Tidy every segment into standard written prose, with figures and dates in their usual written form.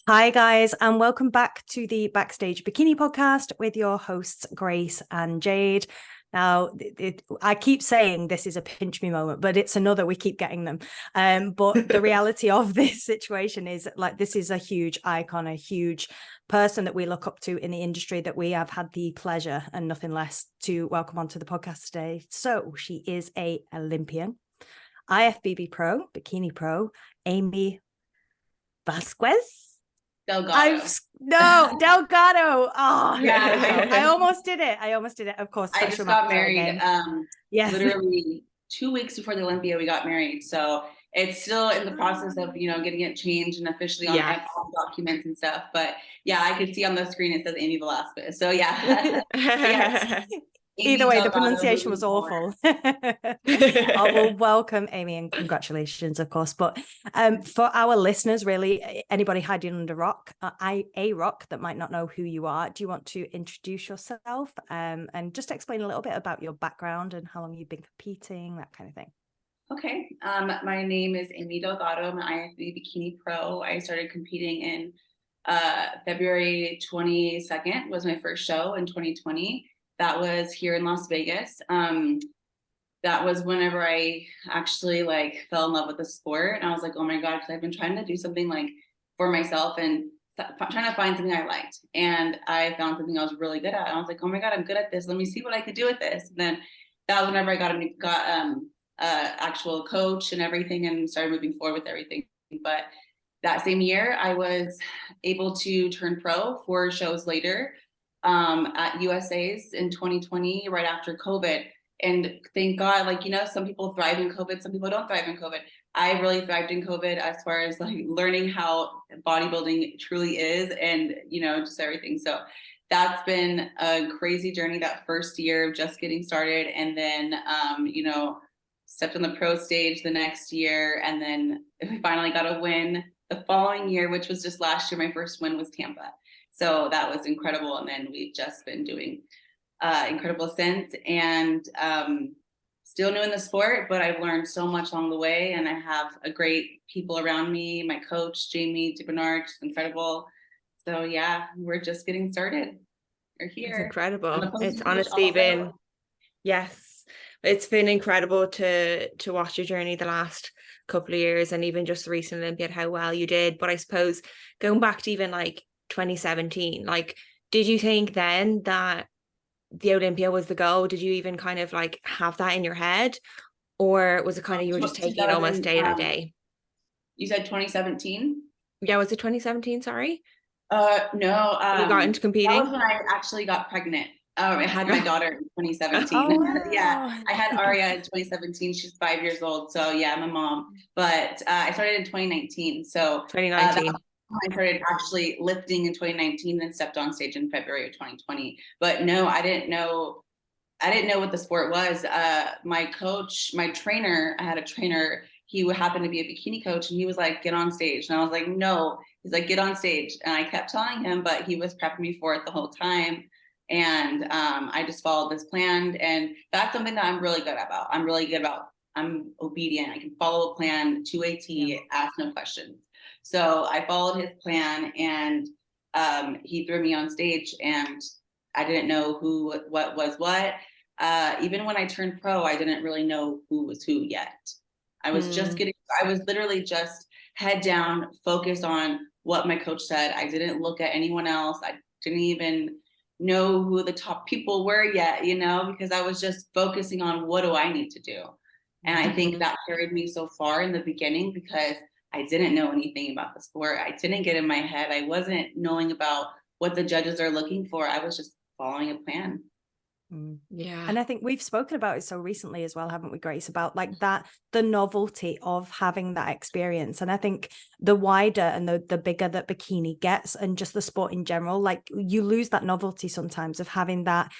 Hi, guys, and welcome back to the Backstage Bikini podcast with your hosts, Grace and Jade. Now, I keep saying this is a pinch me moment, but it's another. We keep getting them. But the reality of this situation is like this is a huge icon, a huge person that we look up to in the industry that we have had the pleasure and nothing less to welcome onto the podcast today. So she is a Olympian, IFBB pro, Bikini pro, Aimee Vasquez. Delgado. Delgado. Oh, Yeah. I almost did it. Of course, I just got married. Yes. Literally 2 weeks before the Olympia, we got married. So it's still in the process of, getting it changed and officially on documents and stuff. But yeah, I could see on the screen it says Aimee Velasquez. So yeah. Yes. Either way, the pronunciation was awful. Well, welcome, Aimee, and congratulations, of course. But for our listeners, really, anybody hiding under a rock that might not know who you are, do you want to introduce yourself and just explain a little bit about your background and how long you've been competing, that kind of thing? Okay. My name is Aimee Delgado. I'm an IFBB Bikini Pro. I started competing in February 22nd was my first show in 2020. That was here in Las Vegas. That was whenever I actually fell in love with the sport. And I was like, oh my God, because I've been trying to do something for myself and trying to find something I liked. And I found something I was really good at. And I was like, oh my God, I'm good at this. Let me see what I could do with this. And then that was whenever I got actual coach and everything and started moving forward with everything. But that same year, I was able to turn pro 4 shows later at USA's in 2020, right after COVID. And thank God, some people thrive in COVID, some people don't thrive in COVID. I really thrived in COVID as far as learning how bodybuilding truly is and, just everything. So that's been a crazy journey that first year of just getting started. And then, stepped on the pro stage the next year. And then we finally got a win the following year, which was just last year. My first win was Tampa. So that was incredible. And then we've just been doing incredible since, and still new in the sport, but I've learned so much along the way. And I have a great people around me. My coach, Jamie DeBernard, is incredible. So yeah, we're just getting started. We're here. It's incredible. It's honestly been, yes, it's been incredible to watch your journey the last couple of years and even just the recent Olympiad, how well you did. But I suppose going back to even 2017, did you think then that the Olympia was the goal? Did you even kind of have that in your head, or was it kind of you were just taking it almost day to day? You said 2017? Yeah, was it 2017? Sorry. No. You got into competing? That was when I actually got pregnant. I had my daughter in 2017. Oh, wow. Yeah, I had Aria in 2017. She's 5 years old. So yeah, I'm a mom. But I started in 2019. So 2019. I started actually lifting in 2019, then stepped on stage in February of 2020. But no, I didn't know what the sport was. My coach, my trainer, I had a trainer, he happened to be a bikini coach, and he was like, get on stage. And I was like, no. He's like, get on stage. And I kept telling him, but he was prepping me for it the whole time. And I just followed this plan. And that's something that I'm really good about. I'm obedient. I can follow a plan to a T, ask no questions. So I followed his plan, and he threw me on stage, and I didn't know what was what. Even when I turned pro, I didn't really know who was who yet. I was literally just head down, focus on what my coach said. I didn't look at anyone else. I didn't even know who the top people were yet, because I was just focusing on what do I need to do. And I think that carried me so far in the beginning because I didn't know anything about the sport. I didn't get in my head. I wasn't knowing about what the judges are looking for. I was just following a plan. Yeah. And I think we've spoken about it so recently as well, haven't we, Grace, about the novelty of having that experience. And I think the wider and the bigger that bikini gets and just the sport in general, you lose that novelty sometimes of having that.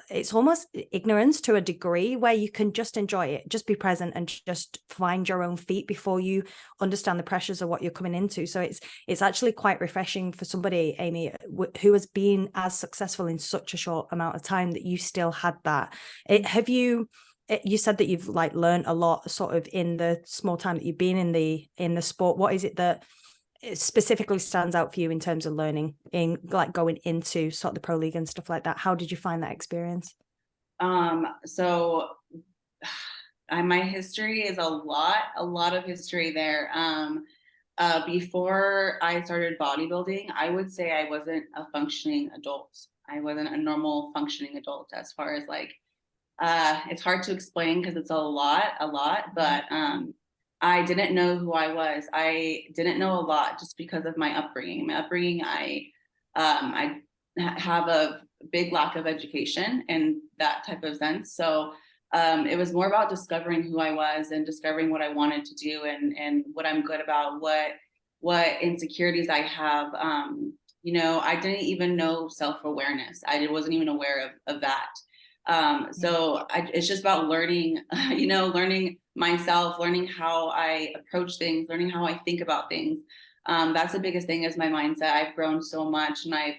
It's almost ignorance to a degree where you can just enjoy it, just be present and just find your own feet before you understand the pressures of what you're coming into. So it's actually quite refreshing for somebody, Aimee, who has been as successful in such a short amount of time that you still had that. You said that you've learned a lot sort of in the small time that you've been in the sport. What is it that specifically stands out for you in terms of learning in like going into sort of the pro league and stuff like that? How did you find that experience? So my history is a lot of history there. Before I started bodybuilding, I would say I wasn't a functioning adult. I wasn't a normal functioning adult as far as like, it's hard to explain because it's a lot, but I didn't know who I was. I didn't know a lot just because of my upbringing. I have a big lack of education in that type of sense. So it was more about discovering who I was and discovering what I wanted to do and what I'm good about, what insecurities I have. You know, I didn't even know self-awareness. I wasn't even aware of that. So it's just about learning, you know, learning myself, learning how I approach things, learning how I think about things. That's the biggest thing is my mindset. I've grown so much, and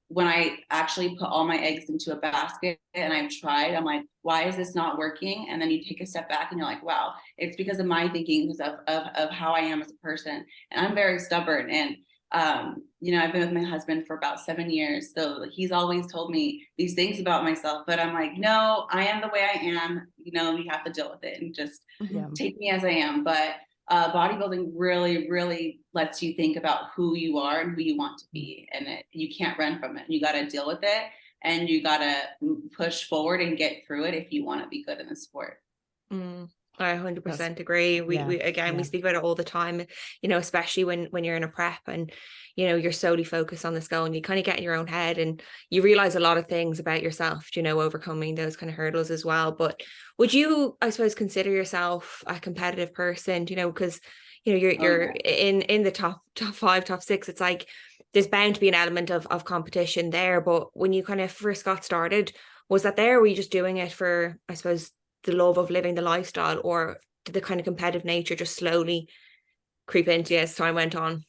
when I actually put all my eggs into a basket and I've tried, I'm like, why is this not working? And then you take a step back and you're like, wow, it's because of my thinking, because of how I am as a person. And I'm very stubborn. And, you know, I've been with my husband for about 7 years. So he's always told me these things about myself, but I'm like, no, I am the way I am. You know, you have to deal with it and just take me as I am. But bodybuilding really lets you think about who you are and who you want to be, and you can't run from it. You got to deal with it, and you got to push forward and get through it if you want to be good in the sport. I 100% agree. We speak about it all the time, you know, especially when you're in a prep and, you know, you're solely focused on this goal and you kind of get in your own head and you realize a lot of things about yourself, you know, overcoming those kind of hurdles as well. But would you, I suppose, consider yourself a competitive person, you know, because, you know, you're in the top 5, top 6, it's like there's bound to be an element of competition there. But when you kind of first got started, was that there? Were you just doing it for, I suppose, the love of living the lifestyle, or did the kind of competitive nature just slowly creep into you as time went on?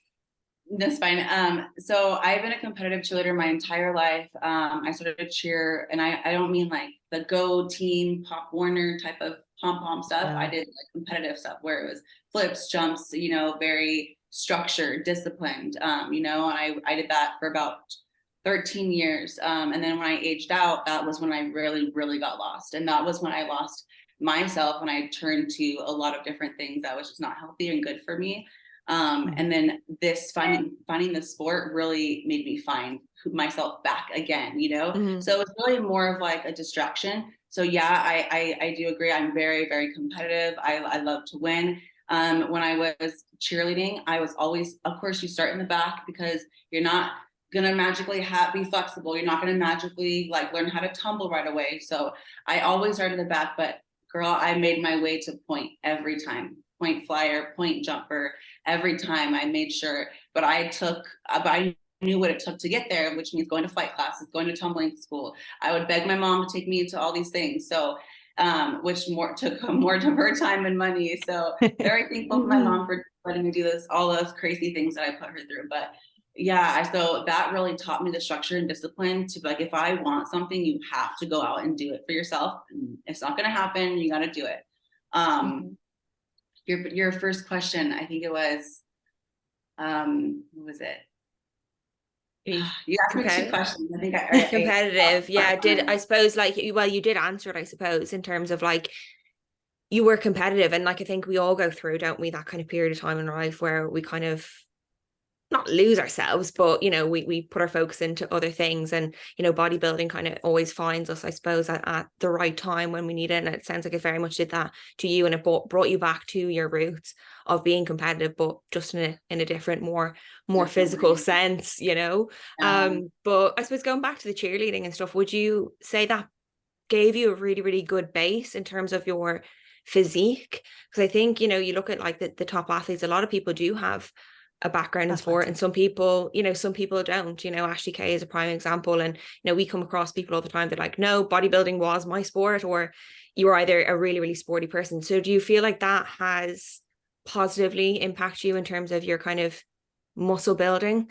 That's fine. So I've been a competitive cheerleader my entire life. I started cheer, and I don't mean like the Go Team Pop Warner type of pom-pom stuff. I did like competitive stuff where it was flips, jumps, you know, very structured, disciplined, you know, and I did that for about 13 years. And then when I aged out, that was when I really got lost. And that was when I lost myself, and I turned to a lot of different things that was just not healthy and good for me. And then this finding the sport really made me find myself back again, you know? So it's really more of like a distraction. So yeah, I do agree. I'm very competitive. I love to win. When I was cheerleading, I was always, of course, you start in the back because you're not gonna magically be flexible. You're not gonna magically like learn how to tumble right away. So I always started in the back, but girl, I made my way to point every time. Point flyer, point jumper, every time I made sure, but I knew what it took to get there, which means going to flight classes, going to tumbling school. I would beg my mom to take me to all these things. So, which took more of her time and money. So very thankful for my mom for letting me do all those crazy things that I put her through. But yeah, so that really taught me the structure and discipline to like, if I want something, you have to go out and do it for yourself. It's not going to happen. You got to do it. Your first question, I think it was, what was it? You asked me 2 questions. I think competitive. I suppose like, well, you did answer it, I suppose, in terms of like, you were competitive. And like, I think we all go through, don't we, that kind of period of time in our life where we kind of not lose ourselves, but, you know, we put our focus into other things. And, you know, bodybuilding kind of always finds us, I suppose, at the right time when we need it. And it sounds like it very much did that to you, and it brought you back to your roots of being competitive, but just in a different, more physical sense, you know. But I suppose going back to the cheerleading and stuff, would you say that gave you a really good base in terms of your physique? Because I think, you know, you look at like the top athletes, a lot of people do have a background in sport, and some people don't. You know, Ashley Kay is a prime example, and, you know, we come across people all the time that like, no, bodybuilding was my sport, or you were either a really sporty person. So do you feel like that has positively impacted you in terms of your kind of muscle building?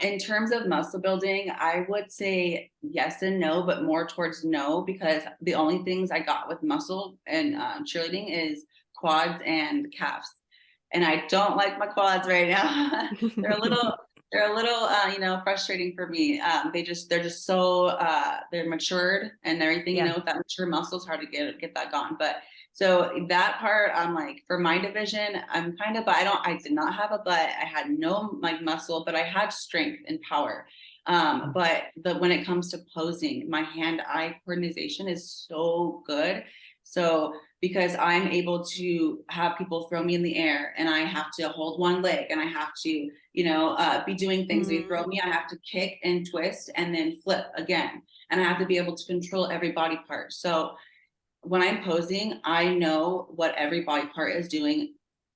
In terms of muscle building, I would say yes and no, but more towards no, because the only things I got with muscle and cheerleading is quads and calves. and I don't like my quads right now. They're a little you know, frustrating for me. They're just so they're matured and everything, you know, with that mature muscle, it's hard to get that gone. But so that part, I'm like, for my division, I'm kind of, but I did not have a butt. I had no like muscle, but I had strength and power. But when it comes to posing, my hand-eye coordination is so good. So because I'm able to have people throw me in the air and I have to hold one leg and I have to, you know, be doing things. They throw me, I have to kick and twist and then flip again. And I have to be able to control every body part. So when I'm posing, I know what every body part is doing.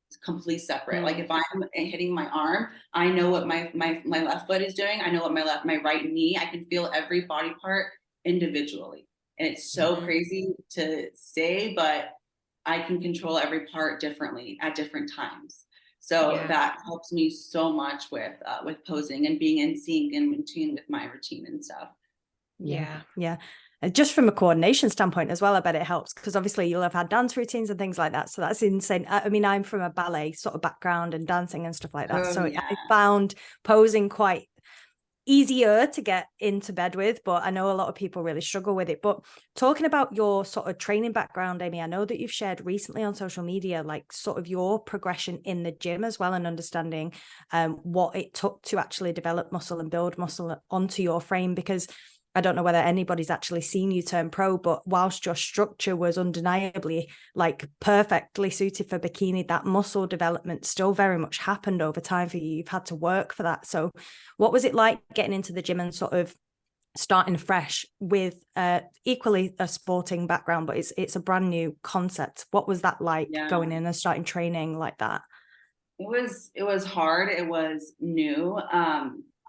It's completely separate. Like if I'm hitting my arm, I know what my left foot is doing. I know what my right knee. I can feel every body part individually. And it's so crazy to say, but I can control every part differently at different times. So that helps me so much with posing and being in sync and in tune with my routine and stuff. Yeah. Just from a coordination standpoint as well, I bet it helps, because obviously you'll have had dance routines and things like that. So that's insane. I mean, I'm from a ballet sort of background and dancing and stuff like that. I found posing quite easier to get into bed with, but I know a lot of people really struggle with it. But talking about your sort of training background, Aimee, I know that you've shared recently on social media, like sort of your progression in the gym as well, and understanding what it took to actually develop muscle and build muscle onto your frame, because I don't know whether anybody's actually seen you turn pro, but whilst your structure was undeniably like perfectly suited for bikini, that muscle development still very much happened over time for you. You've had to work for that. So what was it like getting into the gym and sort of starting fresh with equally a sporting background, but it's a brand new concept? What was that like going in and starting training like that? It was hard. It was new.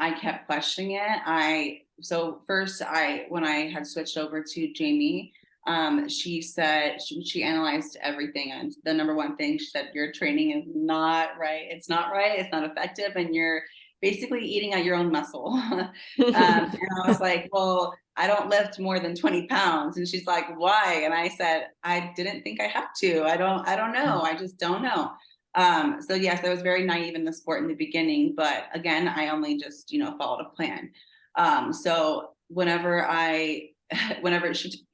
I kept questioning it. So first when I had switched over to Jamie, she said, she analyzed everything. And the number one thing she said, your training is not right. It's not right. It's not effective. And you're basically eating at your own muscle. And I was like, well, I don't lift more than 20 pounds. And she's like, why? And I said, I didn't think I had to. I don't know. I just don't know. So yes, I was very naive in the sport in the beginning, but again, I only just, you know, followed a plan. So whenever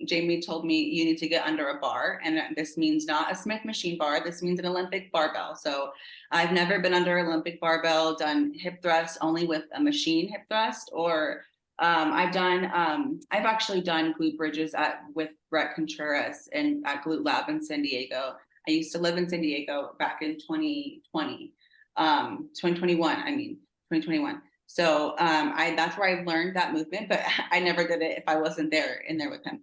Jamie told me you need to get under a bar, and this means not a Smith machine bar, this means an Olympic barbell. So I've never been under Olympic barbell, done hip thrust only with a machine hip thrust, or I've actually done glute bridges with Brett Contreras at Glute Lab in San Diego. I used to live in San Diego back in 2021. So that's where I learned that movement, but I never did it if I wasn't in there with him.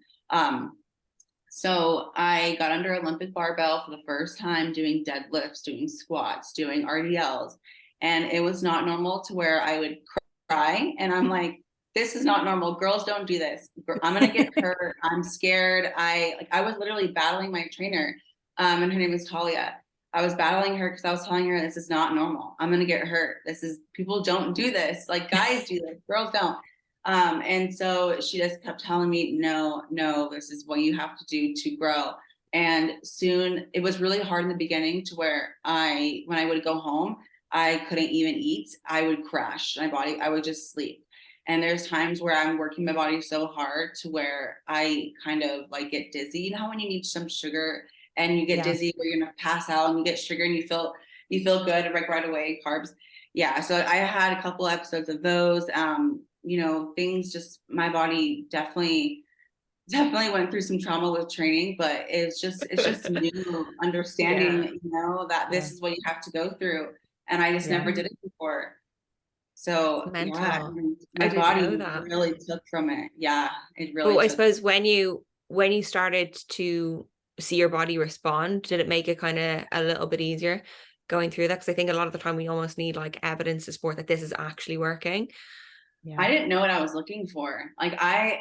So I got under Olympic barbell for the first time, doing deadlifts, doing squats, doing RDLs. And it was not normal, to where I would cry. And I'm like, this is not normal. Girls don't do this. I'm going to get hurt. I'm scared. I was literally battling my trainer. And her name is Talia. I was battling her because I was telling her, this is not normal. I'm going to get hurt. People don't do this. Like, guys do this, girls don't. And so she just kept telling me, no, this is what you have to do to grow. And soon, it was really hard in the beginning, to where when I would go home, I couldn't even eat. I would crash my body. I would just sleep. And there's times where I'm working my body so hard to where I kind of like get dizzy. You know when you need some sugar and you get dizzy, where you're gonna pass out, and you get sugar and you feel good right away, carbs. Yeah, so I had a couple episodes of those. You know, things just, my body definitely went through some trauma with training, but it's just new understanding, you know, that this is what you have to go through. And I just never did it before. So my body really took from it. Yeah, it really. But I suppose when you started to see your body respond, did it make it kind of a little bit easier going through that? Because I think a lot of the time we almost need like evidence to support that this is actually working. I didn't know what I was looking for. Like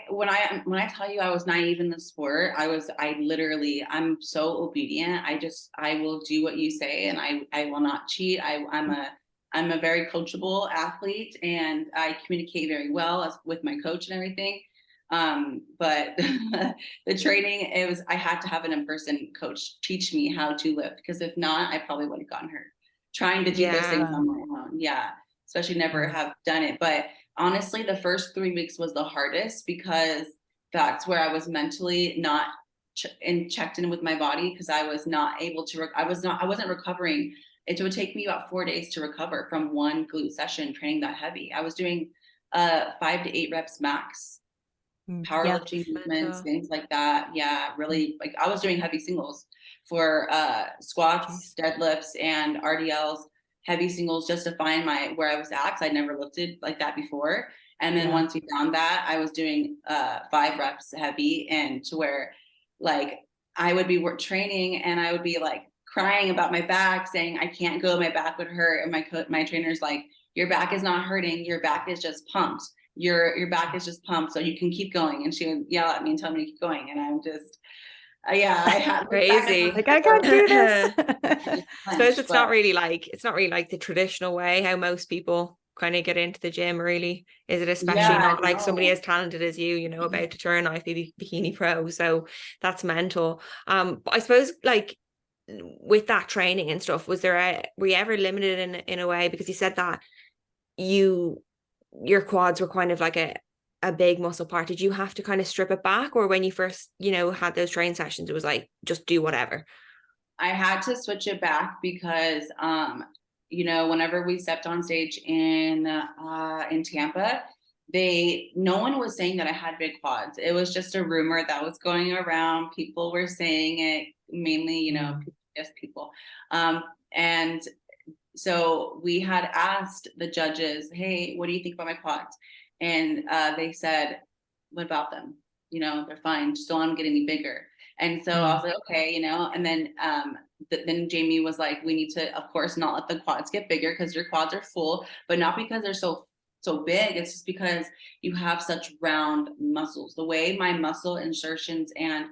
when I tell you I was naive in the sport, I'm so obedient. I will do what you say, and I will not cheat. I'm a very coachable athlete, and I communicate very well with my coach and everything. But the training, I had to have an in-person coach teach me how to lift, because if not, I probably would have gotten hurt. trying to do those things on my own. Yeah. Especially never have done it. But honestly, the first 3 weeks was the hardest because that's where I was mentally not checked in with my body, because I was not able to, I wasn't recovering. It would take me about 4 days to recover from one glute session training that heavy. I was doing 5 to 8 reps max, powerlifting movements, things like that. Yeah, really, like I was doing heavy singles for squats, deadlifts, and RDLs, heavy singles, just to find where I was at, because I'd never lifted like that before. And then once we found that, I was doing 5 reps heavy, and to where like I would be training and I would be like crying about my back, saying I can't go, my back would hurt. And my trainer's like, your back is not hurting, your back is just pumped. Your back is just pumped, so you can keep going. And she would yell at me and tell me to keep going. And I'm just, I had crazy. Like, I can't do this. I suppose it's not really like the traditional way how most people kind of get into the gym, really, is it? Especially not like somebody as talented as you know, about to turn IFBB Bikini Pro. So that's mental. But I suppose like with that training and stuff, were you ever limited in a way, because you said that your quads were kind of like a big muscle part? Did you have to kind of strip it back, or when you first had those training sessions, it was like just do whatever? I had to switch it back because whenever we stepped on stage in Tampa, no one was saying that I had big quads. It was just a rumor that was going around. People were saying it, mainly, just people. And so we had asked the judges, hey, what do you think about my quads? And they said, what about them? They're fine. Just don't want them getting any bigger. And so I was like, okay, and then then Jamie was like, we need to, of course, not let the quads get bigger, because your quads are full, but not because they're so big. It's just because you have such round muscles. The way my muscle insertions and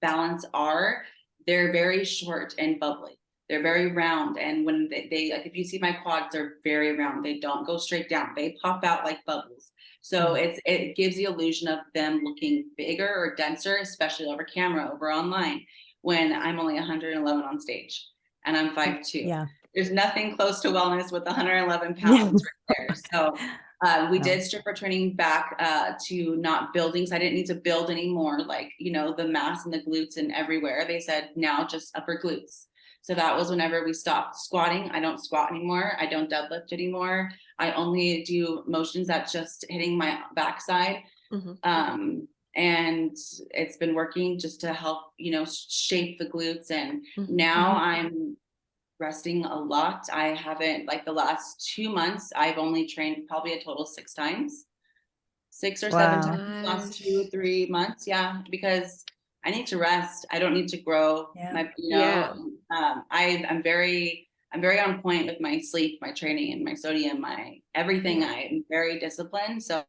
balance are, they're very short and bubbly. They're very round. And when they like, if you see my quads, they're very round. They don't go straight down. They pop out like bubbles. So it gives the illusion of them looking bigger or denser, especially over camera, over online, when I'm only 111 on stage and I'm 5'2". Yeah. There's nothing close to wellness with 111 pounds right there. So we did strip our training back to not building. So I didn't need to build anymore, like, the mass and the glutes and everywhere. They said now just upper glutes. So that was whenever we stopped squatting. I don't squat anymore. I don't deadlift anymore. I only do motions that's just hitting my backside. And it's been working just to help, shape the glutes. And now I'm resting a lot. I haven't, like the last 2 months, I've only trained probably a total 6 times, 6 or 7 times in the last 2 or 3 months. Yeah, because I need to rest. I don't need to grow. I'm very on point with my sleep, my training, and my sodium, my everything. I'm very disciplined. So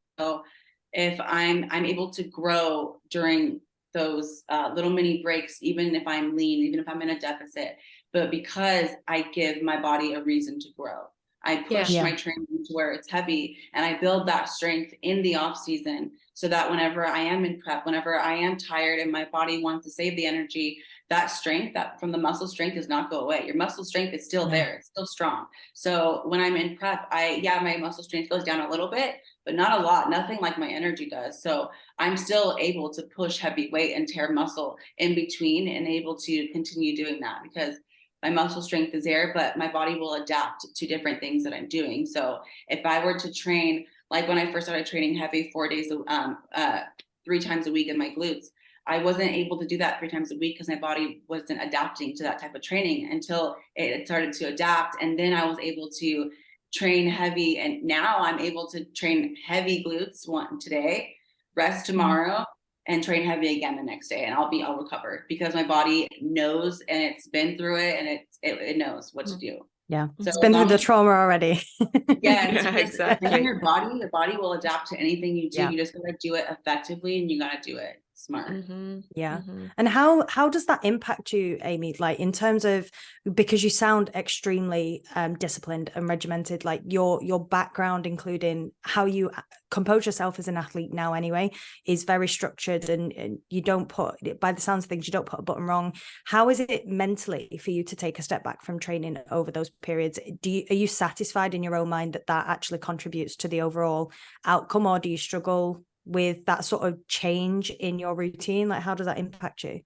if I'm able to grow during those little mini breaks, even if I'm lean, even if I'm in a deficit, but because I give my body a reason to grow. I push my training to where it's heavy, and I build that strength in the off season, so that whenever I am in prep, whenever I am tired and my body wants to save the energy, that strength, that from the muscle strength, does not go away. Your muscle strength is still there. It's still strong. So when I'm in prep, my muscle strength goes down a little bit, but not a lot, nothing like my energy does. So I'm still able to push heavy weight and tear muscle in between, and able to continue doing that because my muscle strength is there, but my body will adapt to different things that I'm doing. So if I were to train, like when I first started training heavy 4 days, 3 times a week in my glutes, I wasn't able to do that 3 times a week because my body wasn't adapting to that type of training until it started to adapt. And then I was able to train heavy. And now I'm able to train heavy glutes today, rest tomorrow, and train heavy again the next day, and I'll recover because my body knows, and it's been through it, and it knows what to do. Yeah, so it's been through the trauma already. Exactly. Your body will adapt to anything you do. You just gotta do it effectively, and you gotta do it. smart. And how does that impact you, Aimee, like in terms of, because you sound extremely disciplined and regimented, like your background, including how you compose yourself as an athlete now anyway, is very structured, and you don't put, by the sounds of things, you don't put a button wrong. How is it mentally for you to take a step back from training over those periods? Are you satisfied in your own mind that actually contributes to the overall outcome, or do you struggle with that sort of change in your routine? Like, how does that impact you?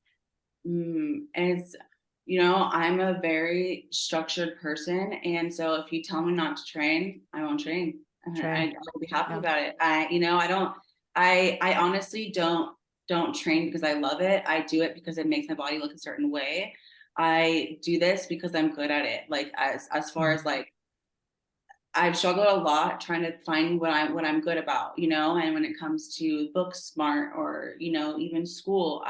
It's, I'm a very structured person, and so if you tell me not to train, I won't train. I'll be happy about it. I honestly don't train because I love it. I do it because it makes my body look a certain way. I do this because I'm good at it. Like, as far as like, I've struggled a lot trying to find what I'm good about, and when it comes to book smart or, even school,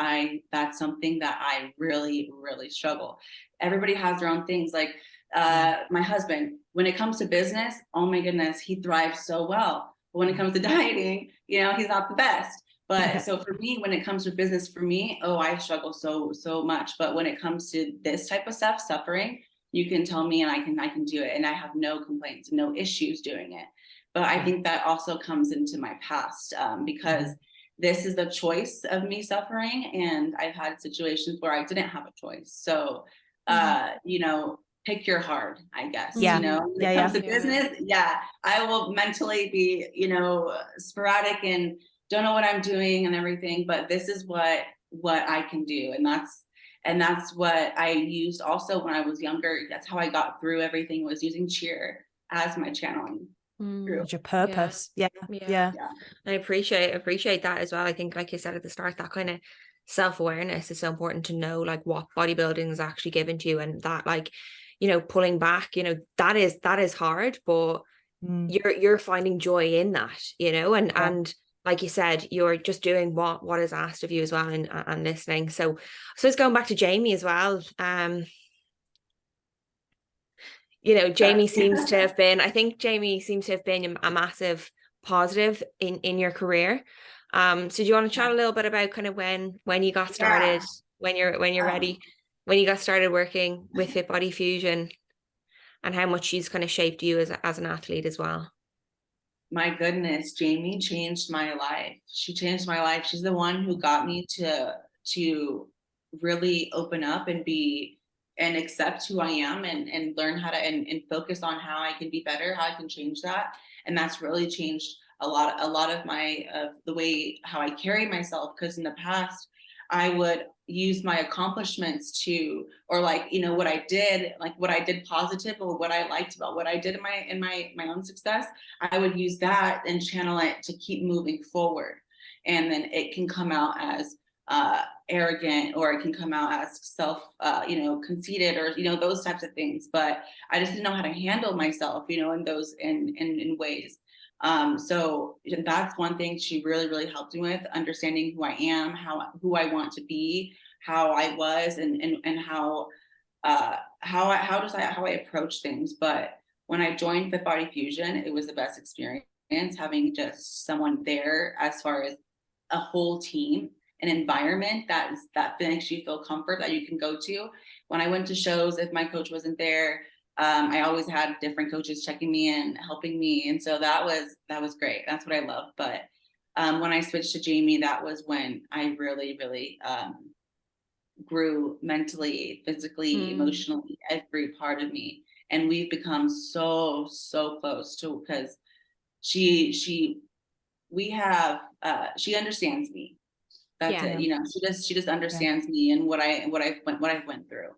that's something that I really, really struggle. Everybody has their own things. Like, my husband, when it comes to business, oh my goodness, he thrives so well. But when it comes to dieting, he's not the best. But so for me, when it comes to business, I struggle so much. But when it comes to this type of stuff, suffering, you can tell me and I can do it, and I have no complaints, no issues doing it. But I think that also comes into my past, because this is the choice of me suffering, and I've had situations where I didn't have a choice. So pick your hard, I guess. When it comes to business, I will mentally be sporadic and don't know what I'm doing and everything, but this is what I can do, and that's what I used also when I was younger. That's how I got through everything, was using cheer as my channeling. It's your purpose. Yeah. I appreciate that as well. I think, like you said at the start, that kind of self-awareness is so important, to know like what bodybuilding is actually given to you, and that, like, pulling back, that is hard, but you're finding joy in that, and like you said, you're just doing what is asked of you as well, and listening. So it's going back to Jamie as well. Jamie seems to have been a massive positive in your career. So do you want to chat a little bit about kind of when you got started, when you're ready, when you got started working with Fit Body Fusion, and how much she's kind of shaped you as an athlete as well? My goodness, Jamie changed my life. She changed my life. She's the one who got me to really open up and be and accept who I am, and learn how to and focus on how I can be better, how I can change that. And that's really changed a lot of the way how I carry myself, because in the past I would use my accomplishments or like, what I did positive, or what I liked about what I did in my own success. I would use that and channel it to keep moving forward. And then it can come out as arrogant, or it can come out as self, conceited, or, those types of things. But I just didn't know how to handle myself, in those, in ways. So that's one thing she really, really helped me with, understanding who I am, who I want to be, how I was, and how I approach things. But when I joined Fit Body Fusion, it was the best experience, having just someone there, as far as a whole team, an environment that makes you feel comfort, that you can go to. When I went to shows, if my coach wasn't there, I always had different coaches checking me in, helping me. And so that was great. That's what I love. But when I switched to Jamie, that was when I really, really grew mentally, physically, emotionally, every part of me. And we've become so close to, because she understands me. That's it. She just understands me and what I've went through.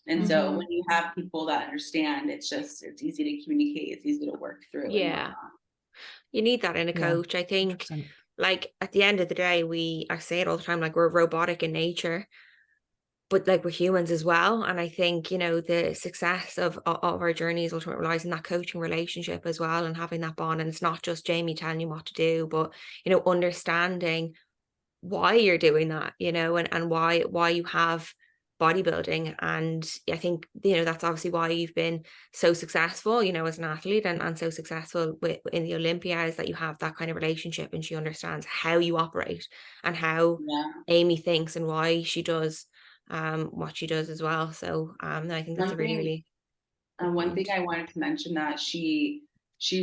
And so when you have people that understand, it's easy to communicate. It's easy to work through. Yeah. You need that in a coach. I think 100%. Like at the end of the day, I say it all the time, like we're robotic in nature, but like we're humans as well. And I think, the success of our journeys ultimately relies in that coaching relationship as well, and having that bond. And it's not just Jamie telling you what to do, but, understanding why you're doing that, and why you have bodybuilding. And I think, you know, that's obviously why you've been so successful, you know, as an athlete, and so successful in the Olympia, is that you have that kind of relationship, and she understands how you operate and how Aimee thinks and why she does what she does as well. So I think that's a really, really one thing I wanted to mention, that she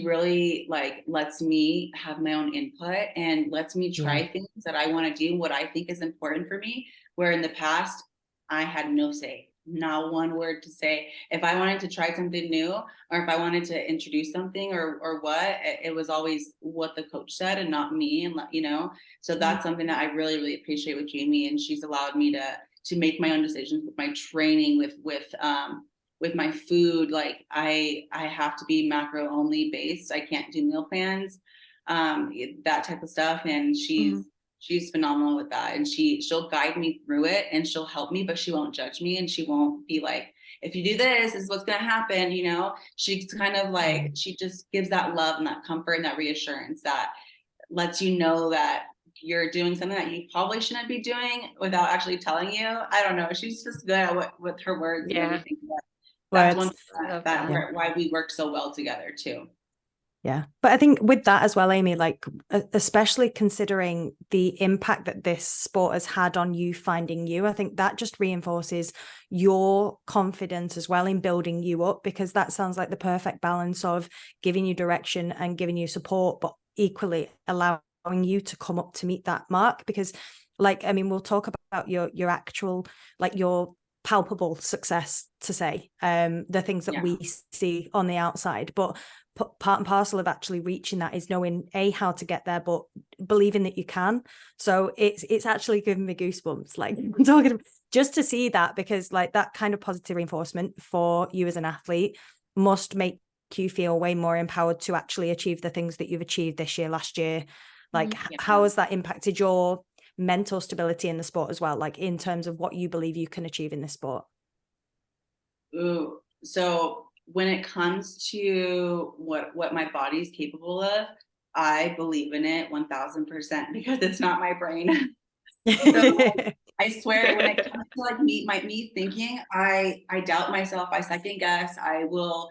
really like lets me have my own input and lets me try things that I want to do, what I think is important for me, where in the past I had no say, not one word to say. If I wanted to try something new, or if I wanted to introduce something or what, it was always what the coach said and not me. And, you know, so that's something that I really, really appreciate with Jamie. And she's allowed me to make my own decisions with my training, with my food. Like I have to be macro only based. I can't do meal plans, that type of stuff. And she's phenomenal with that. And she'll guide me through it, and she'll help me, but she won't judge me, and she won't be like, if you do this is what's going to happen. You know, she's kind of like, she just gives that love and that comfort and that reassurance that lets you know that you're doing something that you probably shouldn't be doing without actually telling you. I don't know. She's just good at with her words and everything. That's one why we work so well together too. Yeah. But I think with that as well, Aimee, like, especially considering the impact that this sport has had on you finding you, I think that just reinforces your confidence as well in building you up, because that sounds like the perfect balance of giving you direction and giving you support, but equally allowing you to come up to meet that mark. Because, like, I mean, we'll talk about your actual, like, your palpable success, to say, the things that we see on the outside, but part and parcel of actually reaching that is knowing how to get there, but believing that you can. So it's actually giving me goosebumps, like talking just to see that, because like that kind of positive reinforcement for you as an athlete must make you feel way more empowered to actually achieve the things that you've achieved this year, last year. Like how has that impacted your mental stability in the sport as well, like in terms of what you believe you can achieve in this sport? Ooh, so when it comes to what my body's capable of, I believe in it 1000%, because it's not my brain. So I swear, when it comes to like me thinking, I doubt myself, I second guess, I will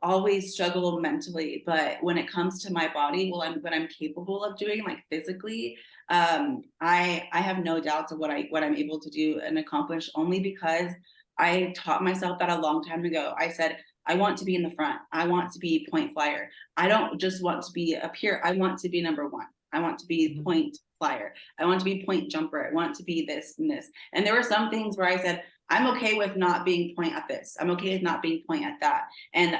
always struggle mentally. But when it comes to my body, what I'm capable of doing, like physically, I have no doubts of what I'm able to do and accomplish, only because I taught myself that a long time ago. I said, I want to be in the front. I want to be point flyer. I don't just want to be up here. I want to be number one. I want to be point flyer. I want to be point jumper. I want to be this and this. And there were some things where I said, I'm okay with not being point at this. I'm okay with not being point at that. And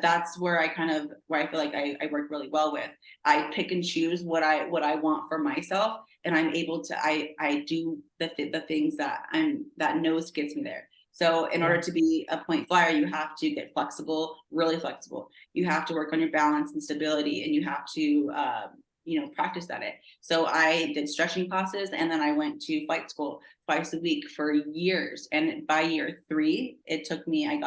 that's where I feel like I work really well with. I pick and choose what I want for myself, and I'm able to, I do the things that nose gets me there. So in order to be a point flyer, you have to get flexible, really flexible. You have to work on your balance and stability, and you have to, practice at it. So I did stretching classes, and then I went to flight school twice a week for years. And by year 3, it took me, and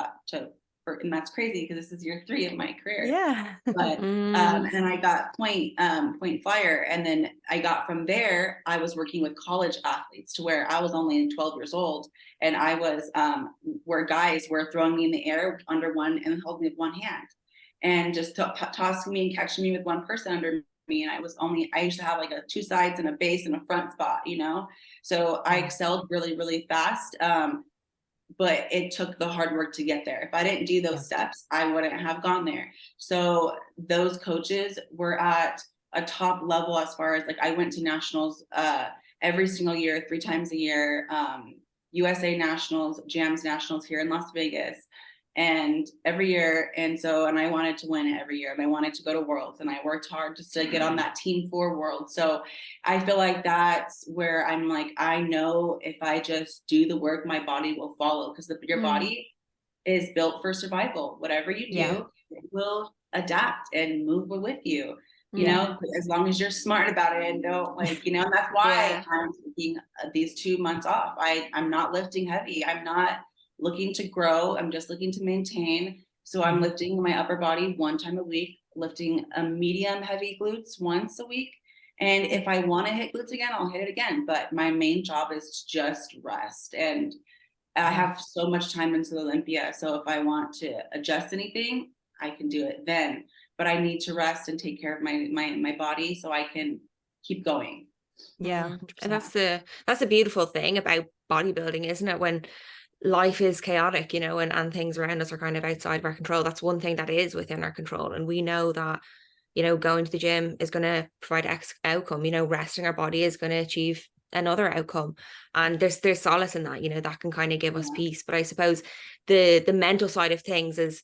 that's crazy because this is year 3 of my career. Yeah. But and then I got point flyer, and then I got from there. I was working with college athletes to where I was only 12 years old, and I was where guys were throwing me in the air under one and holding me with one hand, and just tossing me and catching me with one person under me. And I used to have like a 2 sides and a base and a front spot, so I excelled really, really fast. But it took the hard work to get there. If I didn't do those steps, I wouldn't have gone there. So those coaches were at a top level, as far as like, I went to nationals every single year, 3 times a year, USA nationals, JAMS nationals here in Las Vegas, and every year. And I wanted to win it every year, and I wanted to go to worlds, and I worked hard just to get on that team for worlds. So I feel like that's where I'm like, I know if I just do the work, my body will follow, because your body is built for survival. Whatever you do, it will adapt and move with you, as long as you're smart about it and don't and that's why I'm taking these 2 months off. I'm not lifting heavy. I'm not looking to grow. I'm just looking to maintain. So I'm lifting my upper body 1 time a week, lifting a medium heavy glutes once a week, And if I want to hit glutes again, I'll hit it again. But my main job is to just rest. And I have so much time into Olympia. So if I want to adjust anything, I can do it then. But I need to rest and take care of my body so I can keep going. Yeah. And that's a beautiful thing about bodybuilding, isn't it? When life is chaotic, you know, and things around us are kind of outside of our control. That's one thing that is within our control. And we know that, you know, going to the gym is going to provide X outcome, you know, resting our body is going to achieve another outcome. And there's solace in that, you know, that can kind of give us peace. But I suppose the mental side of things is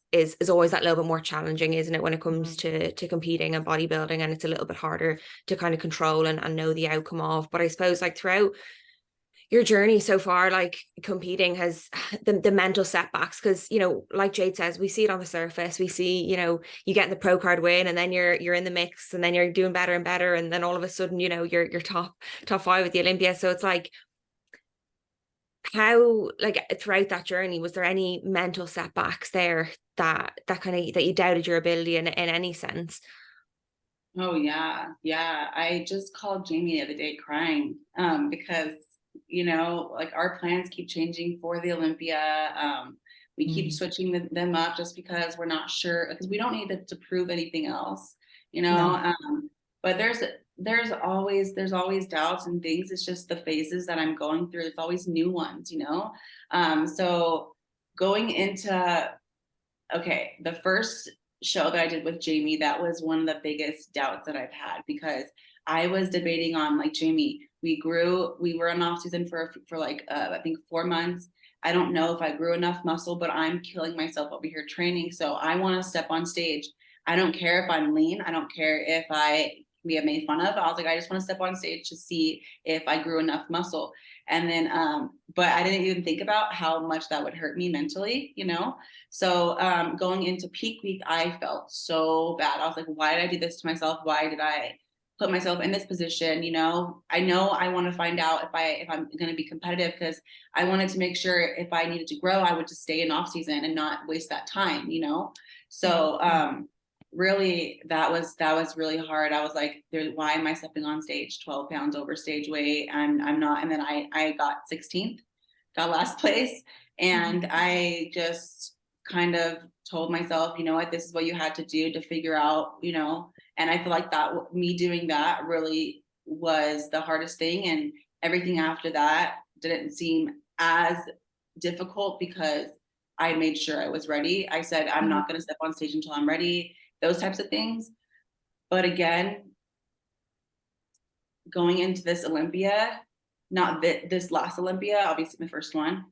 always that little bit more challenging, isn't it, when it comes to competing and bodybuilding, and it's a little bit harder to kind of control and know the outcome of. But I suppose like throughout your journey so far, like competing, has the mental setbacks, because, you know, like Jade says, we see it on the surface, we see, you know, you get the pro card win and then you're in the mix and then you're doing better and better, and then all of a sudden, you know, you're top 5 at the Olympia. So it's like, how, like throughout that journey, was there any mental setbacks there that kind of, that you doubted your ability in any sense? Oh yeah. I just called Jamie the other day crying because, you know, like our plans keep changing for the Olympia. We keep switching them up just because we're not sure, because we don't need to prove anything else, you know. But there's always doubts and things. It's just the phases that I'm going through. There's always new ones, you know. So going into, okay, the first show that I did with Jamie, that was one of the biggest doubts that I've had, because I was debating on, like, Jamie, we were in off season for like I think 4 months. I don't know if I grew enough muscle, but I'm killing myself over here training. So I want to step on stage. I don't care if I'm lean. I don't care if I be made fun of. I was like, I just want to step on stage to see if I grew enough muscle. And then, but I didn't even think about how much that would hurt me mentally, you know? So going into peak week, I felt so bad. I was like, why did I do this to myself? Why did I put myself in this position? You know I want to find out if I'm going to be competitive, because I wanted to make sure if I needed to grow, I would just stay in off season and not waste that time, you know? So really that was really hard. I was like, why am I stepping on stage 12 pounds over stage weight? I'm not. And then I got 16th, got last place. And I just kind of told myself, you know what, this is what you had to do to figure out, you know. And I feel like that me doing that really was the hardest thing. And everything after that didn't seem as difficult, because I made sure I was ready. I said, I'm not going to step on stage until I'm ready, those types of things. But again, going into this Olympia, not this last Olympia, obviously my first one,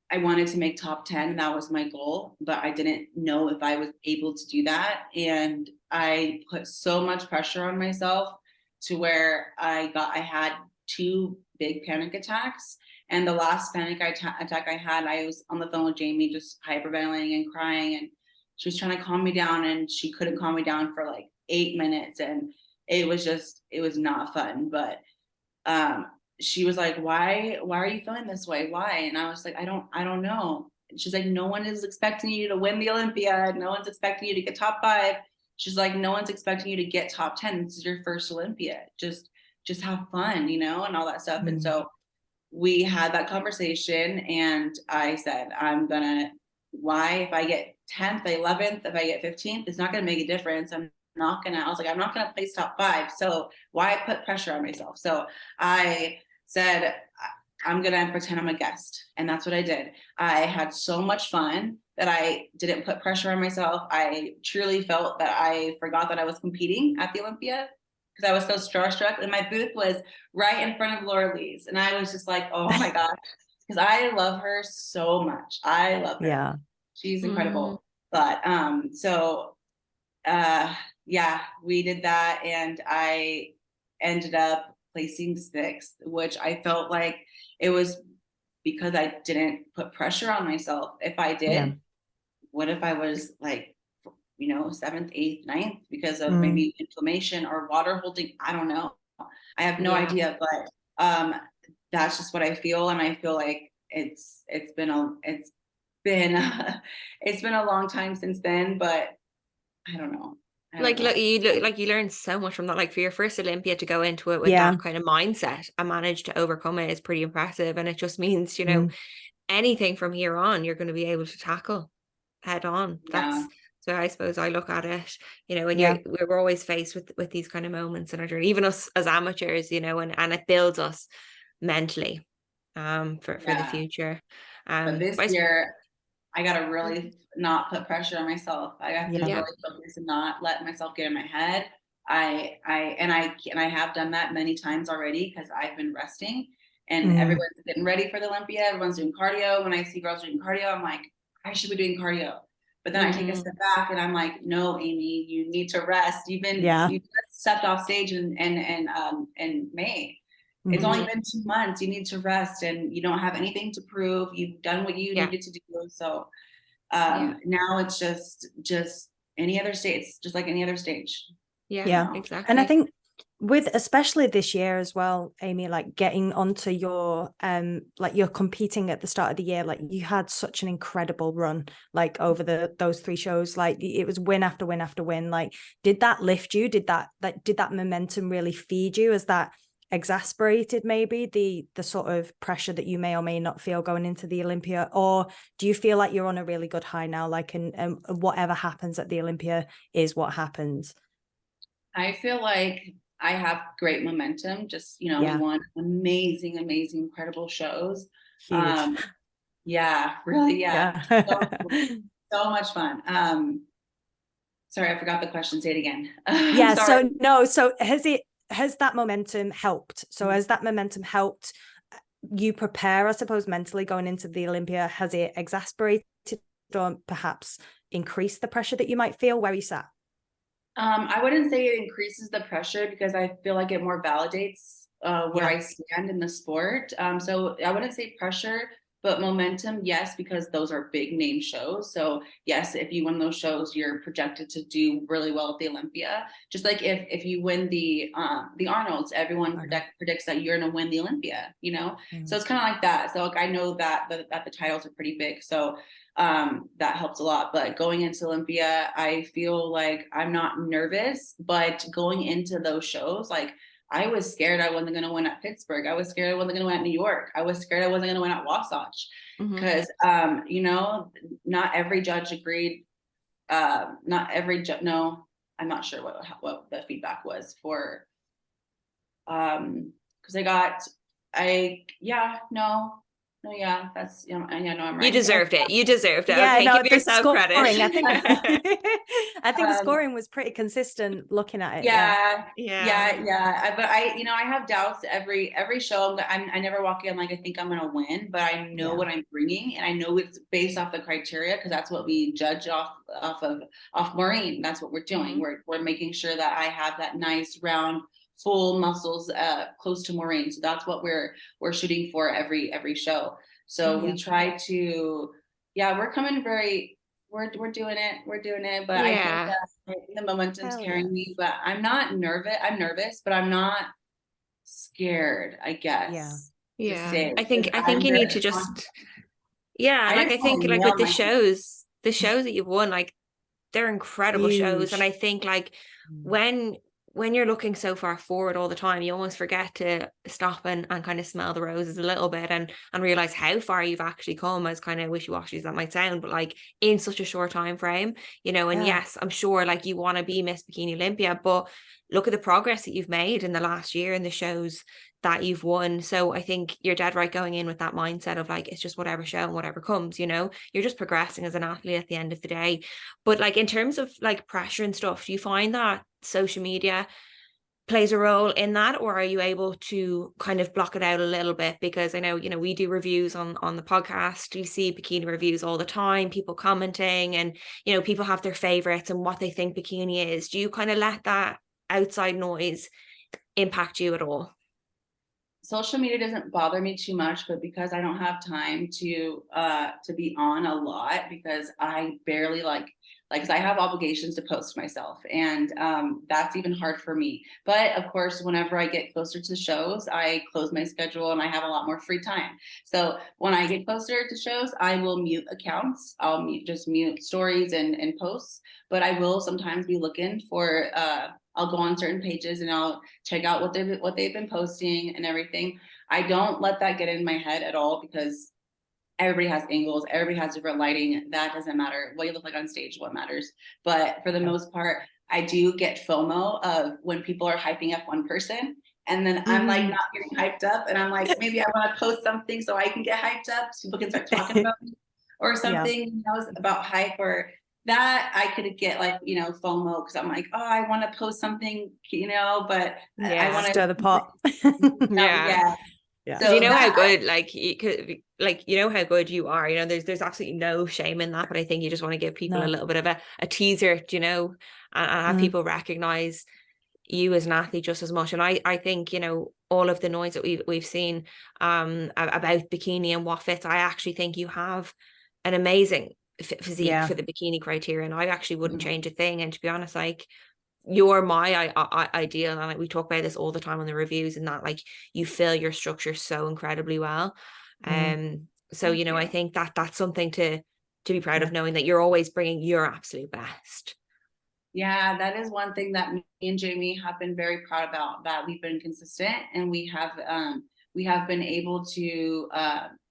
I wanted to make top 10. That was my goal, but I didn't know if I was able to do that. And I put so much pressure on myself to where I had 2 big panic attacks. And the last panic attack I had, I was on the phone with Jamie, just hyperventilating and crying. And she was trying to calm me down, and she couldn't calm me down for like 8 minutes. And it was not fun. But she was like, why are you feeling this way? Why? And I was like, I don't know. And she's like, no one is expecting you to win the Olympia. No one's expecting you to get top 5. She's like, no one's expecting you to get top 10. This is your first Olympia. Just have fun, you know, and all that stuff. And so we had that conversation, and I said, why, if I get 10th, 11th, if I get 15th, it's not going to make a difference. I was like, I'm not going to place top 5. So why put pressure on myself? So I said, I'm going to pretend I'm a guest. And that's what I did. I had so much fun that I didn't put pressure on myself. I truly felt that I forgot that I was competing at the Olympia, because I was so starstruck. And my booth was right in front of Laura Lee's. And I was just like, oh my gosh, because I love her so much. I love her. Yeah. She's incredible. But yeah, we did that, and I ended up placing 6th, which I felt like it was because I didn't put pressure on myself. If I did, what if I was like, you know, 7th, 8th, 9th, because of maybe inflammation or water holding? I don't know. I have no idea, but that's just what I feel. And I feel like it's been a long time since then, but I don't know. Like, look, you learn so much from that. Like, for your first Olympia to go into it with that kind of mindset and manage to overcome it is pretty impressive. And it just means, anything from here on, you're going to be able to tackle head on. That's so I suppose I look at it, and we're always faced with these kind of moments in our journey, even us as amateurs, and it builds us mentally, for the future. But this year, I gotta really not put pressure on myself. I have to really focus and not let myself get in my head. I have done that many times already because I've been resting, and everyone's getting ready for the Olympia. Everyone's doing cardio. When I see girls doing cardio, I'm like, I should be doing cardio. But then I take a step back and I'm like, no, Aimee, you need to rest. You stepped off stage in May. It's only been 2 months. You need to rest, and you don't have anything to prove. You've done what you needed to do. So now it's just any other stage. It's just like any other stage. Yeah, exactly. And I think with especially this year as well, Aimee, like getting onto your like you're competing at the start of the year, like you had such an incredible run, like over those 3 shows, like it was win after win after win. Like, did that lift you? Did that momentum really feed you? As that exasperated maybe the sort of pressure that you may or may not feel going into the Olympia, or do you feel like you're on a really good high now, like and whatever happens at the Olympia is what happens? I feel like I have great momentum. Just we won amazing, incredible shows. Huge. Really, so much fun. Sorry, I forgot the question. Say it again. So has that momentum helped? So has that momentum helped you prepare, I suppose, mentally going into the Olympia? Has it exasperated or perhaps increased the pressure that you might feel where you sat? I wouldn't say it increases the pressure, because I feel like it more validates where I stand in the sport. So I wouldn't say pressure, but momentum, yes, because those are big name shows. So yes, if you win those shows, you're projected to do really well at the Olympia. Just like if you win the Arnolds, everyone predicts that you're going to win the Olympia, So it's kind of like that. So like, I know that the titles are pretty big. So that helps a lot. But going into Olympia, I feel like I'm not nervous, but going into those shows, like, I was scared I wasn't going to win at Pittsburgh. I was scared I wasn't going to win at New York. I was scared I wasn't going to win at Wasatch, because, not every judge agreed. Not every judge. No, I'm not sure what the feedback was for. Because that's, no, I'm right. You deserved it. You deserved it. Yeah, okay, no, give yourself credit. I think the scoring was pretty consistent looking at it. But I have doubts every show. I never walk in like I think I'm gonna win, but I know what I'm bringing, and I know it's based off the criteria, because that's what we judge off Maureen. That's what we're doing. We're making sure that I have that nice round full muscles close to Maureen. So that's what we're shooting for every show. So we try to, we're coming we're doing it. But I think the momentum's carrying me, but I'm not nervous. I'm nervous, but I'm not scared, I guess. I think you need to just, I think like with the shows that you've won, like they're incredible shows. And I think like when you're looking so far forward all the time, you almost forget to stop and kind of smell the roses a little bit and realize how far you've actually come, as kind of wishy-washy as that might sound, but like in such a short time frame, and yes, I'm sure like you want to be Miss Bikini Olympia, but look at the progress that you've made in the last year in the shows that you've won. So I think you're dead right going in with that mindset of like, it's just whatever show and whatever comes, you're just progressing as an athlete at the end of the day. But like in terms of like pressure and stuff, do you find that social media plays a role in that, or are you able to kind of block it out a little bit? Because I know, we do reviews on the podcast. You see bikini reviews all the time, people commenting, and, people have their favorites and what they think bikini is. Do you kind of let that outside noise impact you at all? Social media doesn't bother me too much, but because I don't have time to be on a lot, because I barely like, because I have obligations to post myself, and that's even hard for me. But of course, whenever I get closer to shows, I close my schedule and I have a lot more free time. So when I get closer to shows, I will mute accounts. I'll mute stories and posts, but I will sometimes be looking for, I'll go on certain pages and I'll check out what they've been posting and everything. I don't let that get in my head at all, because everybody has angles, everybody has different lighting. That doesn't matter. What you look like on stage, what matters. But for the most part, I do get FOMO of when people are hyping up one person, and then I'm like not getting hyped up, and I'm like, maybe I want to post something so I can get hyped up, so people can start talking about me or something, you know, about hype, or that I could get like, you know, FOMO, because I'm like, oh, I want to post something, you know, but I want to stir the pot. Yeah. So you know how good, like you know how good you are, you know, there's absolutely no shame in that, but I think you just want to give people a little bit of a teaser, you know, and have people recognize you as an athlete just as much. And I think, you know, all of the noise that we've seen about bikini and what fits, I actually think you have an amazing physique for the bikini criteria, and I actually wouldn't change a thing. And to be honest, like, you're my ideal, and like, we talk about this all the time on the reviews, and that, like, you fill your structure so incredibly well. So you know, I think that's something to be proud of, knowing that you're always bringing your absolute best. Yeah, that is one thing that me and Jamie have been very proud about, that we've been consistent, and we have been able to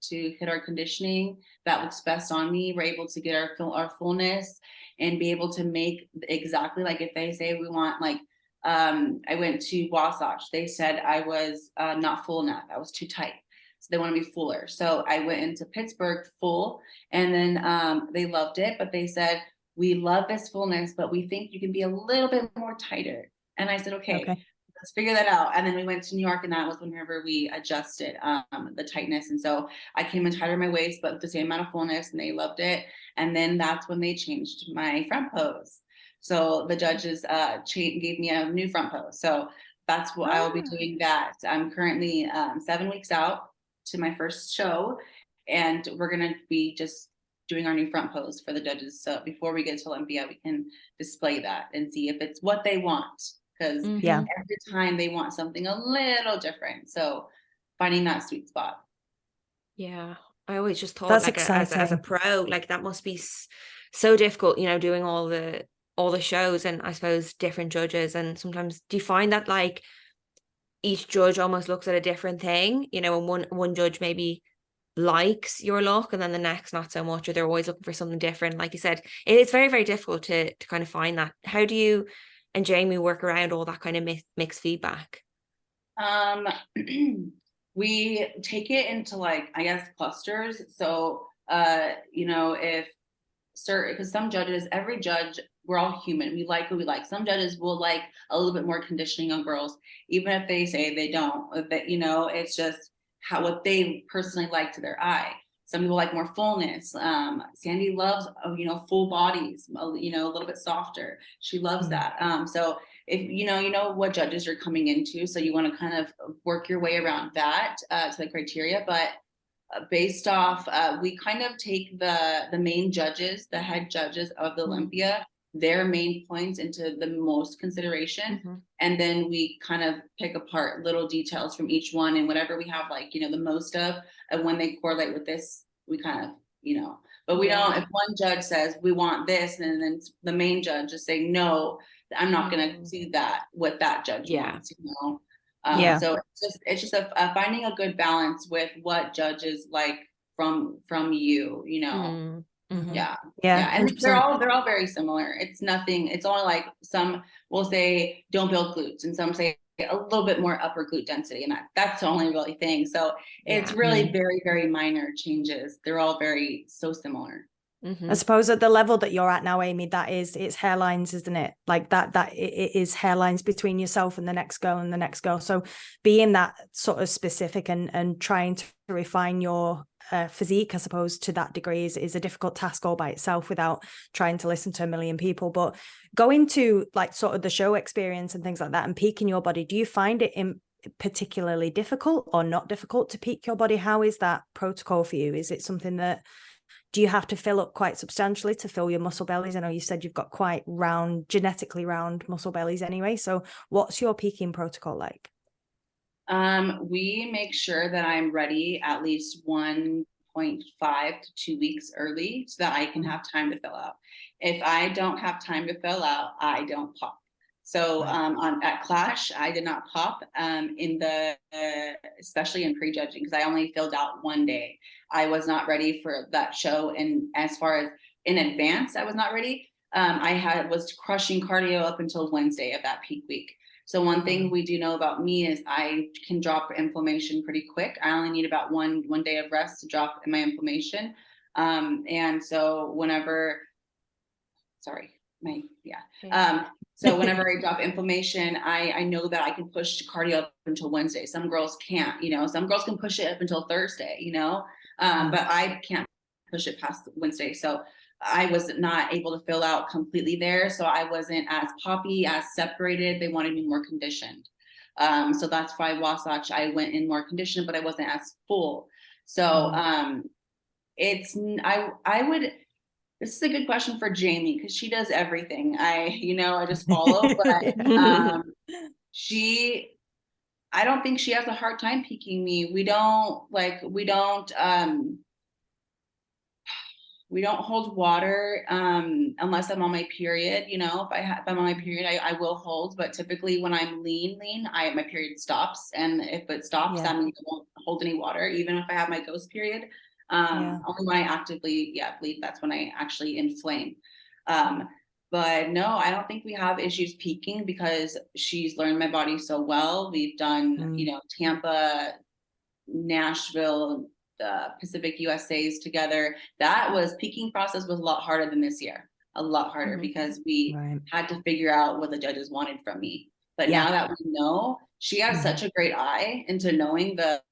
hit our conditioning that looks best on me. We're able to get our fullness and be able to make exactly, like, if they say we want, like, I went to Wasatch, they said I was not full enough, I was too tight, so they want to be fuller. So I went into Pittsburgh full, and then they loved it, but they said, we love this fullness, but we think you can be a little bit more tighter. And I said, okay, let's figure that out. And then we went to New York, and that was whenever we adjusted the tightness. And so I came in tighter in my waist, but with the same amount of fullness, and they loved it. And then that's when they changed my front pose. So the judges gave me a new front pose. So that's what I will be doing that. I'm currently 7 weeks out to my first show, and we're going to be just doing our new front pose for the judges. So before we get to Olympia, we can display that and see if it's what they want, because every time they want something a little different. So finding that sweet spot. Yeah, I always just thought, that's like, as a pro, like, that must be so difficult, you know, doing all the shows, and I suppose different judges. And sometimes, do you find that, like, each judge almost looks at a different thing, you know, and one judge maybe likes your look, and then the next not so much, or they're always looking for something different? Like you said, it's very, very difficult to kind of find that. How do you and Jamie work around all that kind of mixed feedback? We take it into, like, I guess, clusters. So you know, if certain, because some judges, every judge, we're all human, we like what we like. Some judges will like a little bit more conditioning on girls, even if they say they don't, that, you know, it's just what they personally like to their eye. Some people like more fullness. Sandy loves, you know, full bodies, you know, a little bit softer. She loves that. So if you know what judges you're coming into, so you want to kind of work your way around that to the criteria. But based off, we kind of take the main judges, the head judges of the Olympia, their main points into the most consideration, and then we kind of pick apart little details from each one, and whatever we have, like, you know, the most of, and when they correlate with this, we kind of, you know, but we don't, if one judge says we want this, and then the main judge is saying no, I'm not going to do that what that judge wants, you know. So it's just a finding a good balance with what judges like from you, you know. Yeah. And 100%. they're all very similar. It's nothing, it's only like some will say don't build glutes, and some say a little bit more upper glute density, and that's the only really thing. So it's really very, very minor changes. They're all very so similar. I suppose at the level that you're at now, Aimee, it's hairlines, isn't it? Like that it is hairlines between yourself and the next girl and the next girl. So being that sort of specific and trying to refine your physique, I suppose, to that degree is a difficult task all by itself, without trying to listen to a million people. But going to, like, sort of the show experience and things like that, and peaking your body, do you find it particularly difficult or not difficult to peak your body? How is that protocol for you? Is it something that, do you have to fill up quite substantially to fill your muscle bellies? I know you said you've got quite round, genetically round muscle bellies anyway. So what's your peaking protocol like? We make sure that I'm ready at least 1.5 to 2 weeks early so that I can have time to fill out. If I don't have time to fill out, I don't pop. So at Klash, I did not pop especially in prejudging, because I only filled out one day. I was not ready for that show. And as far as in advance, I was not ready. I was crushing cardio up until Wednesday of that peak week. So one thing we do know about me is I can drop inflammation pretty quick. I only need about one day of rest to drop my inflammation. And so whenever so whenever I drop inflammation, I know that I can push cardio up until Wednesday. Some girls can't, some girls can push it up until Thursday, but I can't push it past Wednesday. So I was not able to fill out completely there. So I wasn't as poppy, as separated. They wanted me more conditioned. So that's why Wasatch, I went in more conditioned, but I wasn't as full. So this is a good question for Jamie, because she does everything. I just follow, but I don't think she has a hard time peaking me. We don't hold water unless I'm on my period. If I'm on my period, I will hold, but typically when I'm lean, my period stops. And if it stops, that means I won't hold any water, even if I have my ghost period. Only when I actively bleed, that's when I actually inflame. But no, I don't think we have issues peaking, because she's learned my body so well. We've done Tampa, Nashville, the Pacific USAs together. Peaking process was a lot harder than this year, a lot harder, because we had to figure out what the judges wanted from me. But now that we know, she has such a great eye into knowing the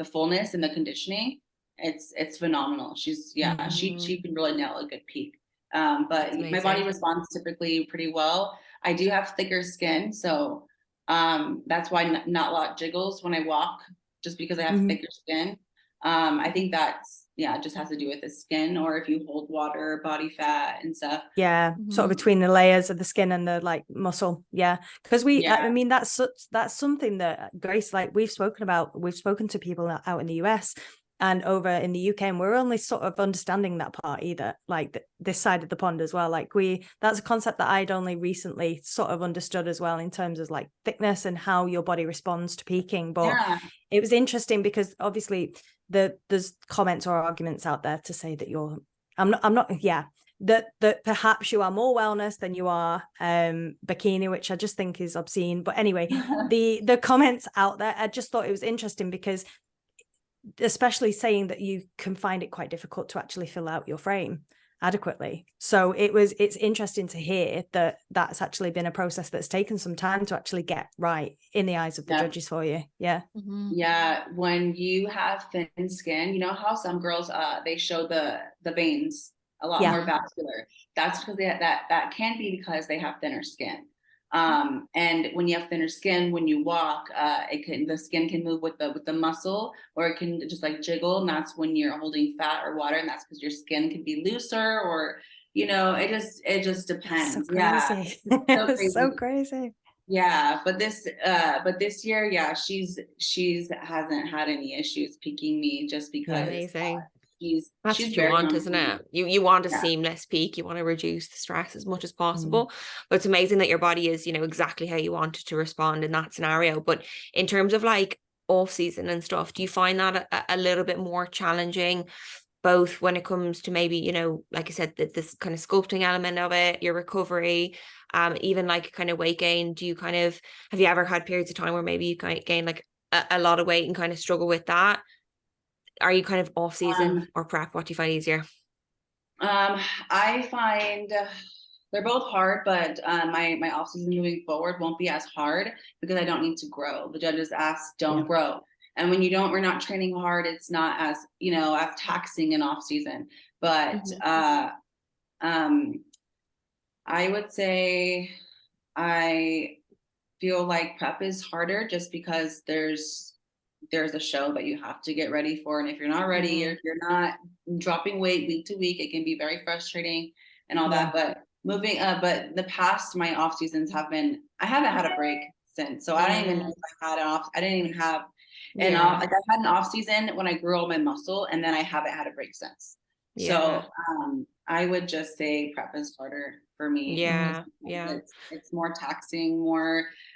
fullness and the conditioning. It's phenomenal. She's she can really nail a good peak. But my body responds typically pretty well. I do have thicker skin, so that's why not a lot jiggles when I walk, just because I have thicker skin. I think that's it just has to do with the skin, or if you hold water, body fat and stuff. Sort of between the layers of the skin and the muscle. Because I mean, that's something that Grace, we've spoken to people out in the US and over in the UK, and we're only sort of understanding that part either, this side of the pond as well. That's a concept that I'd only recently sort of understood as well, in terms of thickness and how your body responds to peaking. But it was interesting, because obviously there's comments or arguments out there to say that that perhaps you are more wellness than you are bikini, which I just think is obscene. But anyway, the comments out there, I just thought it was interesting, because especially saying that you can find it quite difficult to actually fill out your frame adequately. So it's interesting to hear that that's actually been a process that's taken some time to actually get right in the eyes of the judges for you. When you have thin skin, how some girls they show the veins a lot more vascular. That's because that can be because they have thinner skin. And when you have thinner skin, when you walk, the skin can move with the muscle, or it can just jiggle, and that's when you're holding fat or water, and that's because your skin can be looser, or it just depends. So crazy. It's so crazy. But this year, she's hasn't had any issues peaking me, just because amazing. That's what you want, isn't it? You want a seamless peak. You want to reduce the stress as much as possible. But it's amazing that your body is, exactly how you want it to respond in that scenario. But in terms of off season and stuff, do you find that a little bit more challenging, both when it comes to maybe, like I said, this kind of sculpting element of it, your recovery, even kind of weight gain? Do you have you ever had periods of time where maybe you gain a lot of weight and kind of struggle with that? Are you kind of off season or prep? What do you find easier? I find they're both hard, but my off season moving forward won't be as hard, because I don't need to grow. The judges ask, don't grow. And when we're not training hard, it's not as, as taxing in off season. But I would say I feel like prep is harder, just because there's there's a show that you have to get ready for. And if you're not ready, or if you're not dropping weight week to week, it can be very frustrating and all that. But but the past, my off seasons I haven't had a break since. So I don't even know if I had an off. I didn't even have an off. Like, I had an off season when I grew all my muscle, and then I haven't had a break since. So I would just say prep is harder for me. It's more taxing,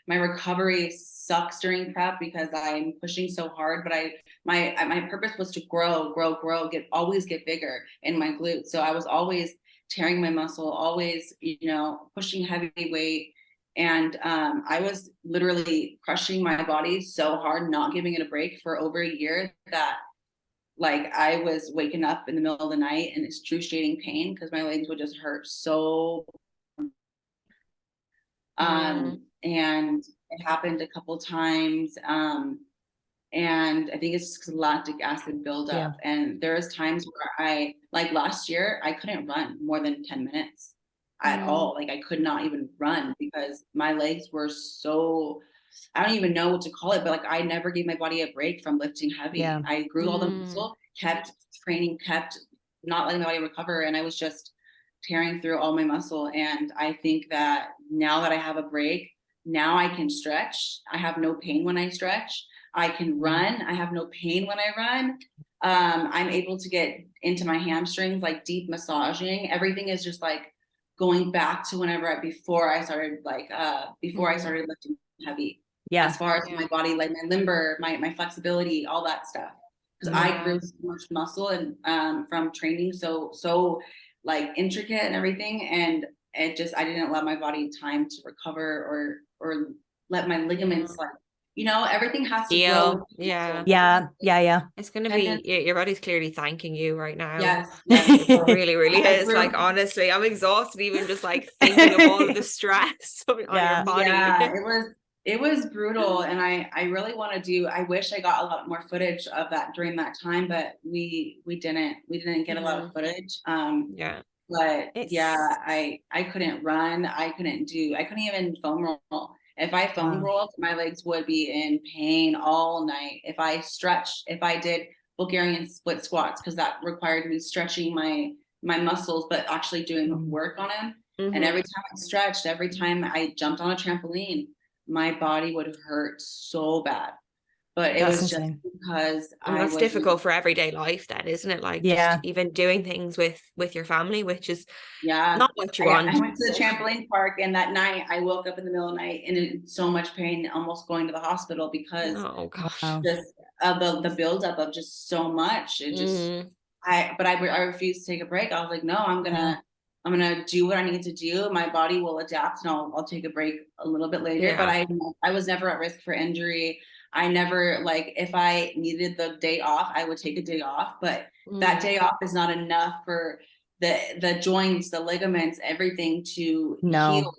my recovery sucks during prep because I'm pushing so hard, but my purpose was to grow, always get bigger in my glutes. So I was always tearing my muscle, always, pushing heavy weight. And I was literally crushing my body so hard, not giving it a break for over a year, that like I was waking up in the middle of the night in excruciating pain because my legs would just hurt so. And it happened a couple times. And I think it's just lactic acid buildup. And there was times where like last year, I couldn't run more than 10 minutes at all. Like, I could not even run because my legs were so, I don't even know what to call it, but like, I never gave my body a break from lifting heavy. I grew all the muscle, kept training, kept not letting my body recover. And I was just tearing through all my muscle. And I think that now that I have a break, now I can stretch. I have no pain when I stretch. I can run. I have no pain when I run. I'm able to get into my hamstrings, like deep massaging. Everything is just like going back to before I started lifting heavy. As far as my body, like my limber, my flexibility, all that stuff. Because I grew so much muscle and from training so like intricate and everything, and I didn't allow my body time to recover or let my ligaments everything has to heal. It's gonna be your body's clearly thanking you right now. Yes. It really is. Like, honestly, I'm exhausted even just like thinking of all of the stress on your body. It was brutal, and I really want to I wish I got a lot more footage of that during that time, but we didn't get a lot of footage. But I couldn't run. I couldn't even foam roll. If I foam rolled, my legs would be in pain all night. If I stretched, if I did Bulgarian split squats, because that required me stretching my muscles, but actually doing work on them. And every time I stretched, every time I jumped on a trampoline, my body would hurt so bad. But it was just because that's difficult for everyday life then, isn't it? Like, just even doing things with your family, which is not what you want. I went to the trampoline park, and that night I woke up in the middle of the night in so much pain, almost going to the hospital because just the buildup of just so much. It just I refused to take a break. I was like, no, I'm gonna do what I need to do. My body will adapt, and I'll take a break a little bit later. But I was never at risk for injury. I never, like, if I needed the day off, I would take a day off, but that day off is not enough for the joints, the ligaments, everything to heal,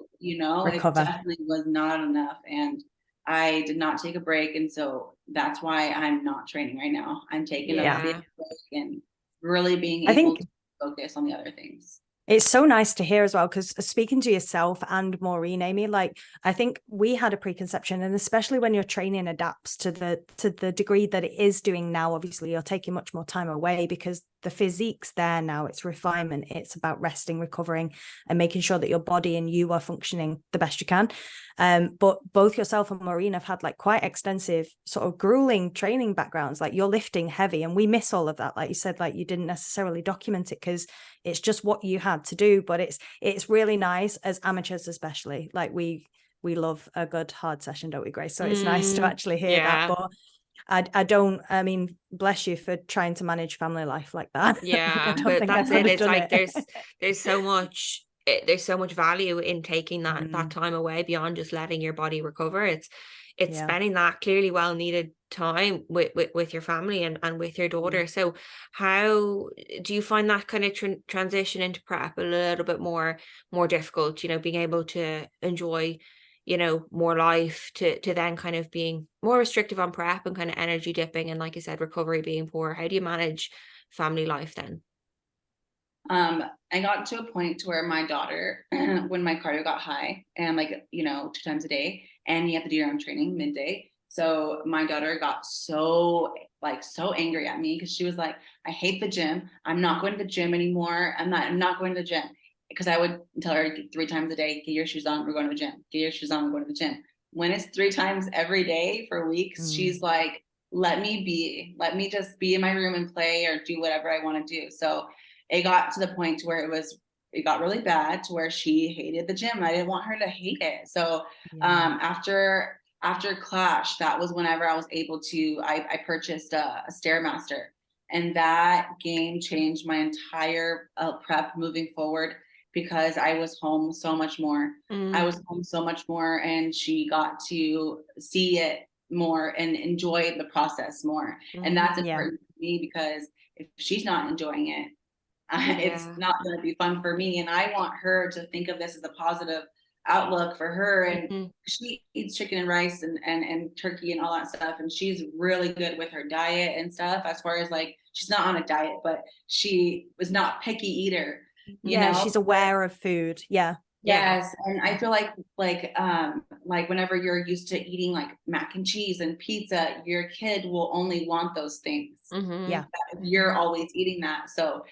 recover. It definitely was not enough. And I did not take a break. And so that's why I'm not training right now. I'm taking a big break and really being able to focus on the other things. It's so nice to hear as well, because speaking to yourself and Maureen, Aimee, like, I think we had a preconception, and especially when your training adapts to the degree that it is doing now, obviously you're taking much more time away because the physique's there now. It's refinement. It's about resting, recovering, and making sure that your body and you are functioning the best you can. But both yourself and Maureen have had like quite extensive sort of grueling training backgrounds. Like, you're lifting heavy, and we miss all of that. Like you said, like, you didn't necessarily document it because it's just what you had to do. But it's really nice as amateurs, especially. Like, we love a good hard session, don't we, Grace? So it's nice to actually hear that. But I mean, bless you for trying to manage family life like that. But that's it. It's like there's so much value in taking that time away beyond just letting your body recover. It's spending that clearly well needed time with your family and with your daughter. So how do you find that kind of transition into prep a little bit more difficult, being able to enjoy more life to then kind of being more restrictive on prep and kind of energy dipping, and like you said, recovery being poor? How do you manage family life then? I got to a point to where my daughter, when my cardio got high and 2 times a day, and you have to do your own training midday, So my daughter got so angry at me because she was like, I hate the gym. I'm not going to the gym anymore. I'm not going to the gym. Because I would tell her 3 times a day, get your shoes on, we're going to the gym. Get your shoes on, we're going to the gym. When it's 3 times every day for weeks, she's like, let me just be in my room and play or do whatever I want to do. So it got to the point where it got really bad to where she hated the gym. I didn't want her to hate it. So after Clash, that was whenever I was able to, I purchased a Stairmaster, and that game changed my entire prep moving forward, because I was home so much more. I was home so much more, and she got to see it more and enjoy the process more. And that's important to me, because if she's not enjoying it, it's not going to be fun for me. And I want her to think of this as a positive outlook for her. And she eats chicken and rice and turkey and all that stuff. And she's really good with her diet and stuff, as far as like, she's not on a diet, but she was not picky eater. You know? She's aware of food. Yes. And I feel like whenever you're used to eating like mac and cheese and pizza, your kid will only want those things. You're always eating that. So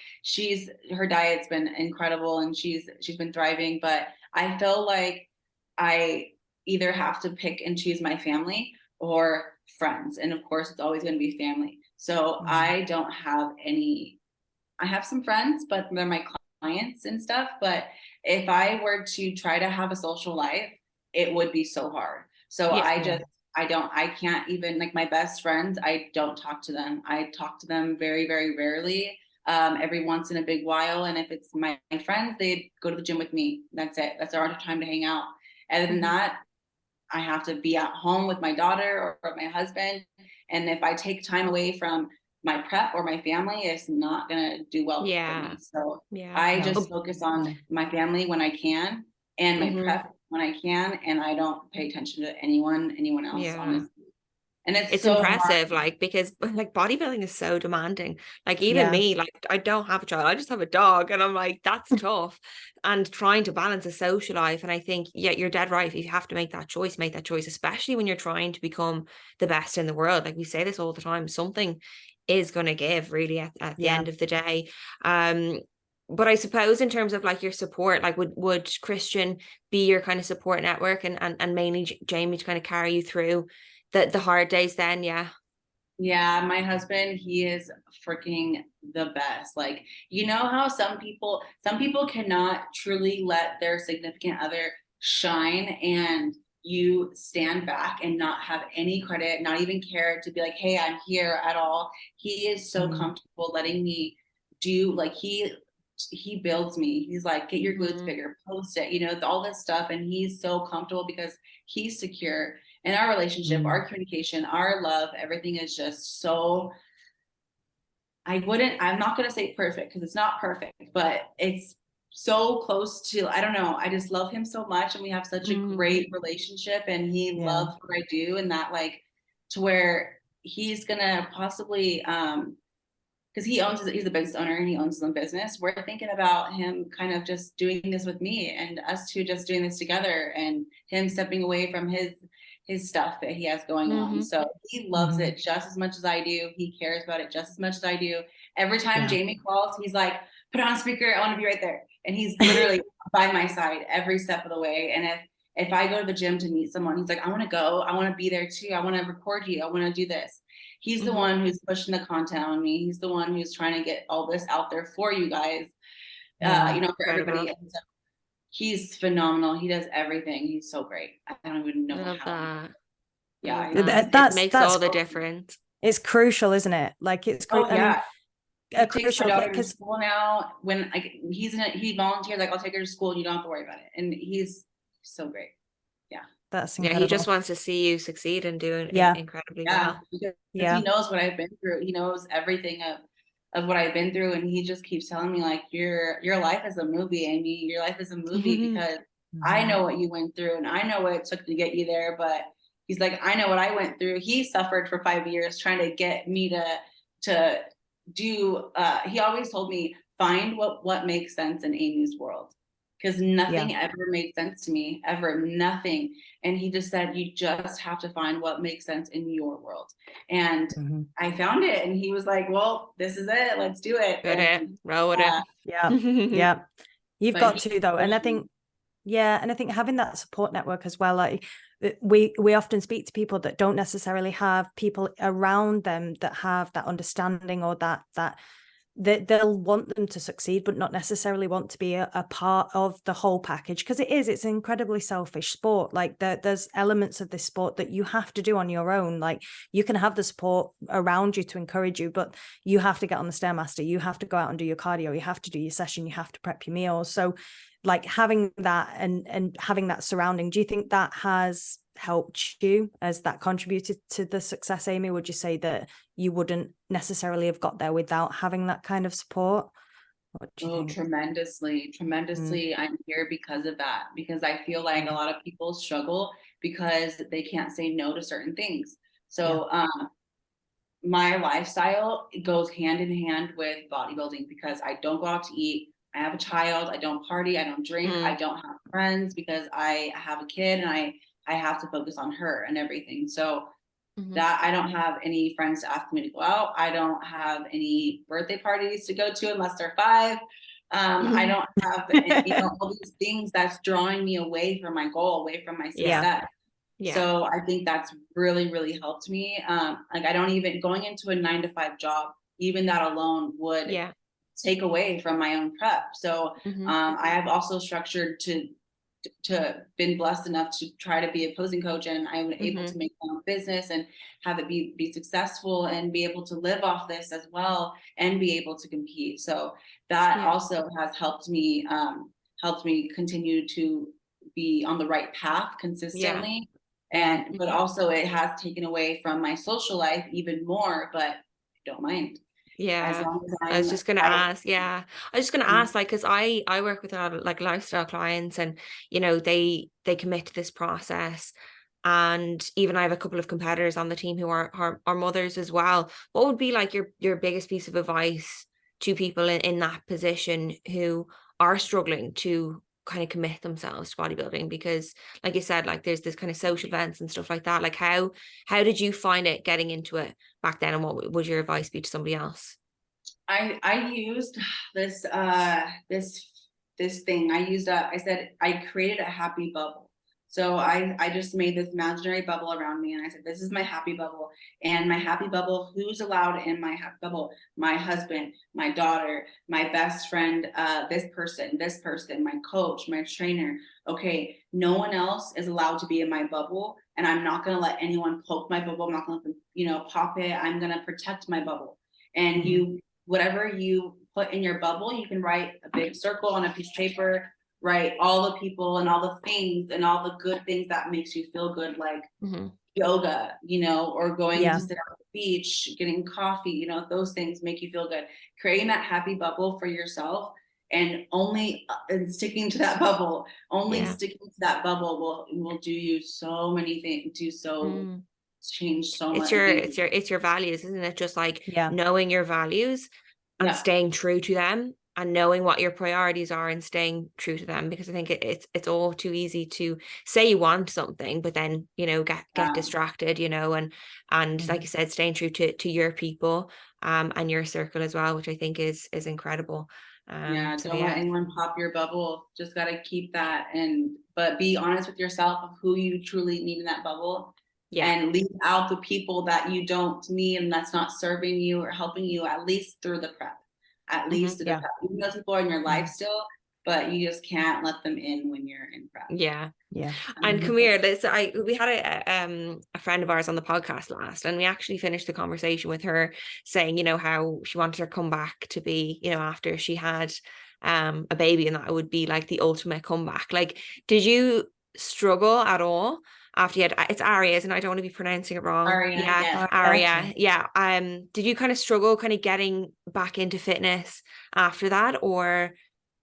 her diet's been incredible, and she's been thriving. But I feel like I either have to pick and choose my family or friends. And of course, it's always going to be family. So I don't have any. I have some friends, but they're my clients and stuff. But if I were to try to have a social life, it would be so hard. So I can't even, like, my best friends, I don't talk to them. I talk to them very, very rarely, every once in a big while. And if it's my friends, they go to the gym with me. That's it. That's our time to hang out. Other than that, I have to be at home with my daughter or my husband. And if I take time away from my prep or my family, it's not gonna do well for me. So I just focus on my family when I can, and my prep when I can, and I don't pay attention to anyone else, honestly. And it's so impressive, hard. like, because like bodybuilding is so demanding. Like even me, like, I don't have a child, I just have a dog, and I'm like, that's tough. And trying to balance a social life. And I think, you're dead right. If you have to make that choice, especially when you're trying to become the best in the world. Like we say this all the time, something is going to give, really, at the end of the day. But I suppose in terms of like your support, like would Christian be your kind of support network, and mainly Jamie to kind of carry you through the hard days then? Yeah, my husband, he is freaking the best. Like, you know how some people cannot truly let their significant other shine, and you stand back and not have any credit, not even care to be like, hey, I'm here at all. He is so comfortable letting me do, like, he builds me. He's like, get your glutes bigger, post it, you know, all this stuff. And he's so comfortable because he's secure. And our relationship, our communication, our love, everything is just so, I'm not going to say perfect, because it's not perfect, but it's so close to, I don't know. I just love him so much, and we have such a great relationship, and he loves what I do, and that, like, to where he's going to possibly, because he's a business owner and he owns his own business. We're thinking about him kind of just doing this with me, and us two just doing this together, and him stepping away from his stuff that he has going on. So he loves it just as much as I do. He cares about it just as much as I do. Every time Jamie calls, he's like, put on speaker, I want to be right there. And he's literally by my side every step of the way. And if I go to the gym to meet someone, he's like, I want to go. I want to be there too. I want to record you. I want to do this. He's the one who's pushing the content on me. He's the one who's trying to get all this out there for you guys, you know, for everybody. And so he's phenomenal. He does everything. He's so great. I don't even know how. Yeah, it makes all the difference. It's crucial, isn't it? Like, it's crucial. He takes my daughter to school now. When he volunteers, like, I'll take her to school and you don't have to worry about it. And he's so great. Yeah. That's incredible. He just wants to see you succeed and doing incredibly well. Because he knows what I've been through. He knows everything of what I've been through, and he just keeps telling me, like, your life is a movie, Aimee. Your life is a movie, because I know what you went through, and I know what it took to get you there. But he's like, I know what I went through. He suffered for 5 years trying to get me to do. He always told me, find what makes sense in Aimee's world. because nothing ever made sense to me, ever, nothing. And he just said, you just have to find what makes sense in your world. And I found it, and he was like, well, this is it, let's do it. Roll with it. Yeah. You've got to though. And I think, and I think having that support network as well, like we often speak to people that don't necessarily have people around them that have that understanding, or that they'll want them to succeed, but not necessarily want to be a part of the whole package, because it's an incredibly selfish sport. Like there's elements of this sport that you have to do on your own. Like you can have the support around you to encourage you, but you have to get on the Stairmaster, you have to go out and do your cardio, you have to do your session, you have to prep your meals. So like having that and having that surrounding, do you think that has helped you, as that contributed to the success, Aimee? Would you say that you wouldn't necessarily have got there without having that kind of support? What do you think? Tremendously. I'm here because of that, because I feel like a lot of people struggle because they can't say no to certain things. So my lifestyle goes hand in hand with bodybuilding, because I don't go out to eat, I have a child, I don't party, I don't drink, I don't have friends, because I have a kid and I have to focus on her and everything. So that I don't have any friends to ask me to go out. I don't have any birthday parties to go to unless they're 5. I don't have all these things that's drawing me away from my goal, away from my success. So I think that's really, really helped me. Like I don't even, going into a 9-to-5 job, even that alone would take away from my own prep. So I have also structured to been blessed enough to try to be a posing coach, and I'm able to make my own business and have it be successful and be able to live off this as well and be able to compete. So that also has helped me continue to be on the right path consistently. And but also it has taken away from my social life even more, but I don't mind. I was just gonna ask. I was just gonna ask, like, because I work with a lot of like lifestyle clients, and you know they commit to this process, and even I have a couple of competitors on the team who are mothers as well. What would be like your biggest piece of advice to people in that position who are struggling to kind of commit themselves to bodybuilding? Because like you said, like there's this kind of social events and stuff like that. Like how did you find it getting into it back then, and what would your advice be to somebody else? I used this thing. I said I created a happy bubble. So I just made this imaginary bubble around me, and I said, this is my happy bubble. And my happy bubble, who's allowed in my happy bubble? My husband, my daughter, my best friend, this person, my coach, my trainer. Okay, no one else is allowed to be in my bubble, and I'm not going to let anyone poke my bubble. I'm not going to pop it. I'm going to protect my bubble. And whatever you put in your bubble, you can write a big circle on a piece of paper, write all the people and all the things and all the good things that makes you feel good, like yoga, or going to sit on the beach, getting coffee, those things make you feel good. Creating that happy bubble for yourself, and sticking to that bubble, sticking to that bubble will do you so many things, change so much. It's your values, isn't it? Just like knowing your values and staying true to them, and knowing what your priorities are and staying true to them. Because I think it's all too easy to say you want something, but then get distracted, and like you said, staying true to your people and your circle as well, which I think is incredible. Don't let anyone pop your bubble. Just got to keep that, but be honest with yourself of who you truly need in that bubble. And leave out the people that you don't need and that's not serving you or helping you, at least through the prep. At least through the prep. Even those people are in your life still, but you just can't let them in when you're in prep. And come here, we had a friend of ours on the podcast last, and we actually finished the conversation with her saying, how she wanted her comeback to be, after she had a baby, and that would be like the ultimate comeback. Like, did you struggle at all after you had, it's Aria, and I don't want to be pronouncing it wrong. Aria. Did you kind of struggle kind of getting back into fitness after that, or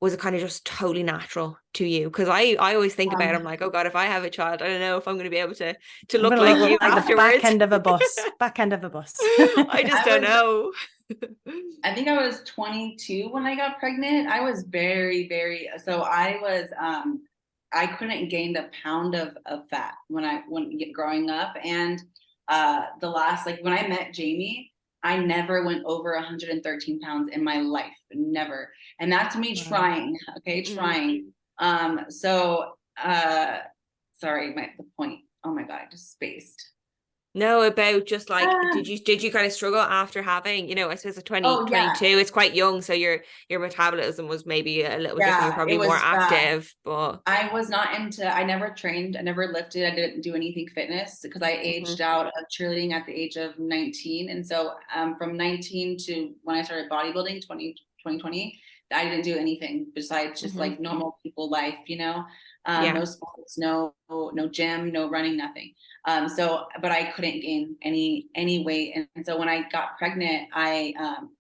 was it kind of just totally natural to you? Because I always think about it, I'm like, oh God, if I have a child, I don't know if I'm going to be able to look like you afterwards. Back end of a bus. I just don't know. I think I was 22 when I got pregnant. I was very, very, so I was, I couldn't gain a pound of fat when growing up. And the last, like when I met Jamie, I never went over 113 pounds in my life, never. And that's me trying, okay, trying. So, sorry, the point. Oh my God, I just spaced. No, about just like, did you kind of struggle after having, you know, I suppose at 22, it's quite young. So your metabolism was maybe a little different. You're probably more active, but I was not I never trained. I never lifted. I didn't do anything fitness because I aged out of cheerleading at the age of 19. And so from 19 to when I started bodybuilding, 2020, I didn't do anything besides just like normal people life, you know, no sports, no gym, no running, nothing. So, but I couldn't gain any weight. And so when I got pregnant, I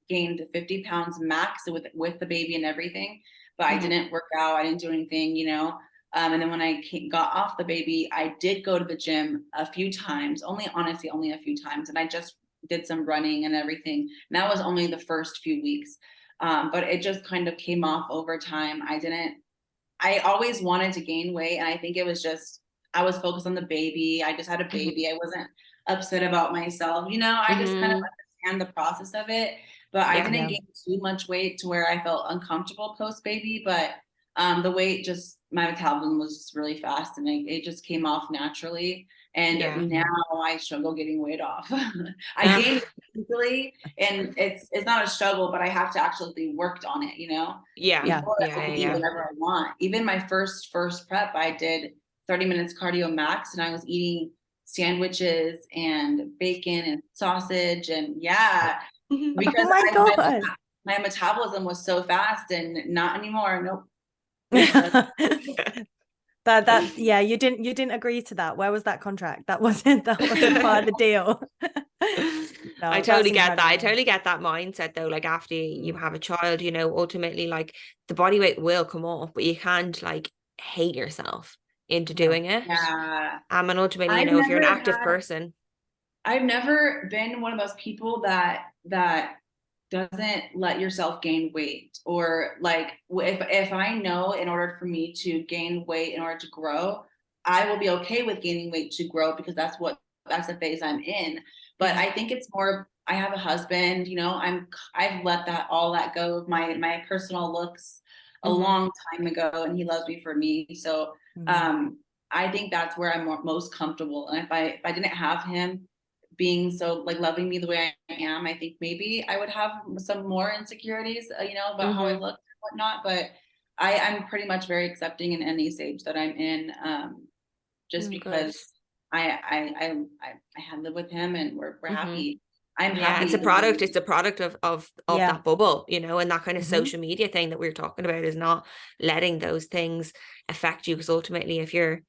gained 50 pounds max with the baby and everything, but I didn't work out. I didn't do anything, you know? And then when I got off the baby, I did go to the gym a few times, honestly, only a few times. And I just did some running and everything. And that was only the first few weeks. But it just kind of came off over time. I always wanted to gain weight. And I think it was just, I was focused on the baby. I just had a baby. I wasn't upset about myself. You know, I just kind of understand the process of it, but I didn't gain too much weight to where I felt uncomfortable post baby. But the weight my metabolism was just really fast and it just came off naturally. And now I struggle getting weight off. I gain easily, and it's not a struggle, but I have to actually be worked on it, you know? Before I can eat whatever I want. Even my first prep, I did 30 minutes cardio max, and I was eating sandwiches and bacon and sausage and because my metabolism was so fast, and not anymore. Nope. You didn't agree to that. Where was that contract? That wasn't part of the deal. No, I totally get that. I totally get that mindset though. Like after you have a child, you know, ultimately like the body weight will come off, but you can't like hate yourself into doing it. And ultimately, you know, if you're an active person. I've never been one of those people that doesn't let yourself gain weight, or like if I know in order for me to gain weight in order to grow, I will be okay with gaining weight to grow because that's the phase I'm in. But I think it's more, I have a husband, you know, I've let all that go of my personal looks a long time ago, and he loves me for me. So I think that's where I'm most comfortable. And if I didn't have him being so like loving me the way I am, I think maybe I would have some more insecurities, you know, about how I look and whatnot. But I'm pretty much very accepting in any stage that I'm in, just because I had lived with him and we're happy. I'm happy. It's a product of that bubble, you know, and that kind of social media thing that we were talking about is not letting those things affect you, because ultimately if you're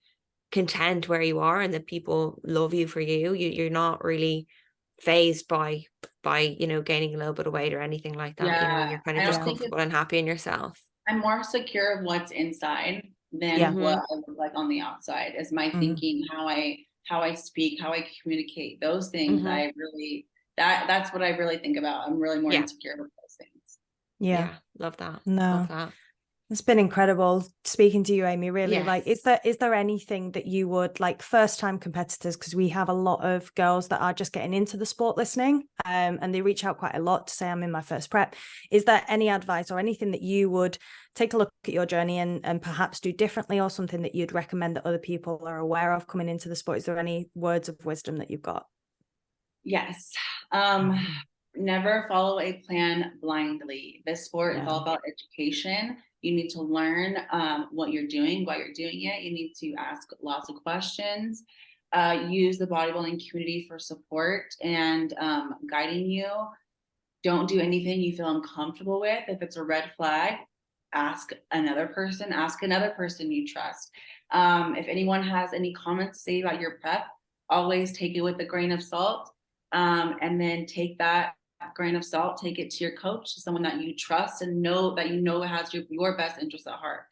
content where you are and that people love you for you're not really phased by you know, gaining a little bit of weight or anything like that. You know, you're kind of just comfortable and happy in yourself. I'm more secure of what's inside than what I look like on the outside. Is my thinking, how I speak, how I communicate, those things. I really that's what I really think about. I'm really more insecure with those things. Love that. Love that. It's been incredible speaking to you, Aimee, really. Like, is there anything that you would, like, first time competitors, because we have a lot of girls that are just getting into the sport listening, and they reach out quite a lot to say, I'm in my first prep. Is there any advice or anything that you would take a look at your journey and perhaps do differently, or something that you'd recommend that other people are aware of coming into the sport? Is there any words of wisdom that you've got? Yes. Never follow a plan blindly. This sport is all about education. You need to learn what you're doing, why you're doing it. You need to ask lots of questions. Use the bodybuilding community for support and guiding you. Don't do anything you feel uncomfortable with. If it's a red flag, ask another person you trust. If anyone has any comments to say about your prep, always take it with a grain of salt. And then take that grain of salt, take it to your coach, someone that you trust and know has your best interest at heart.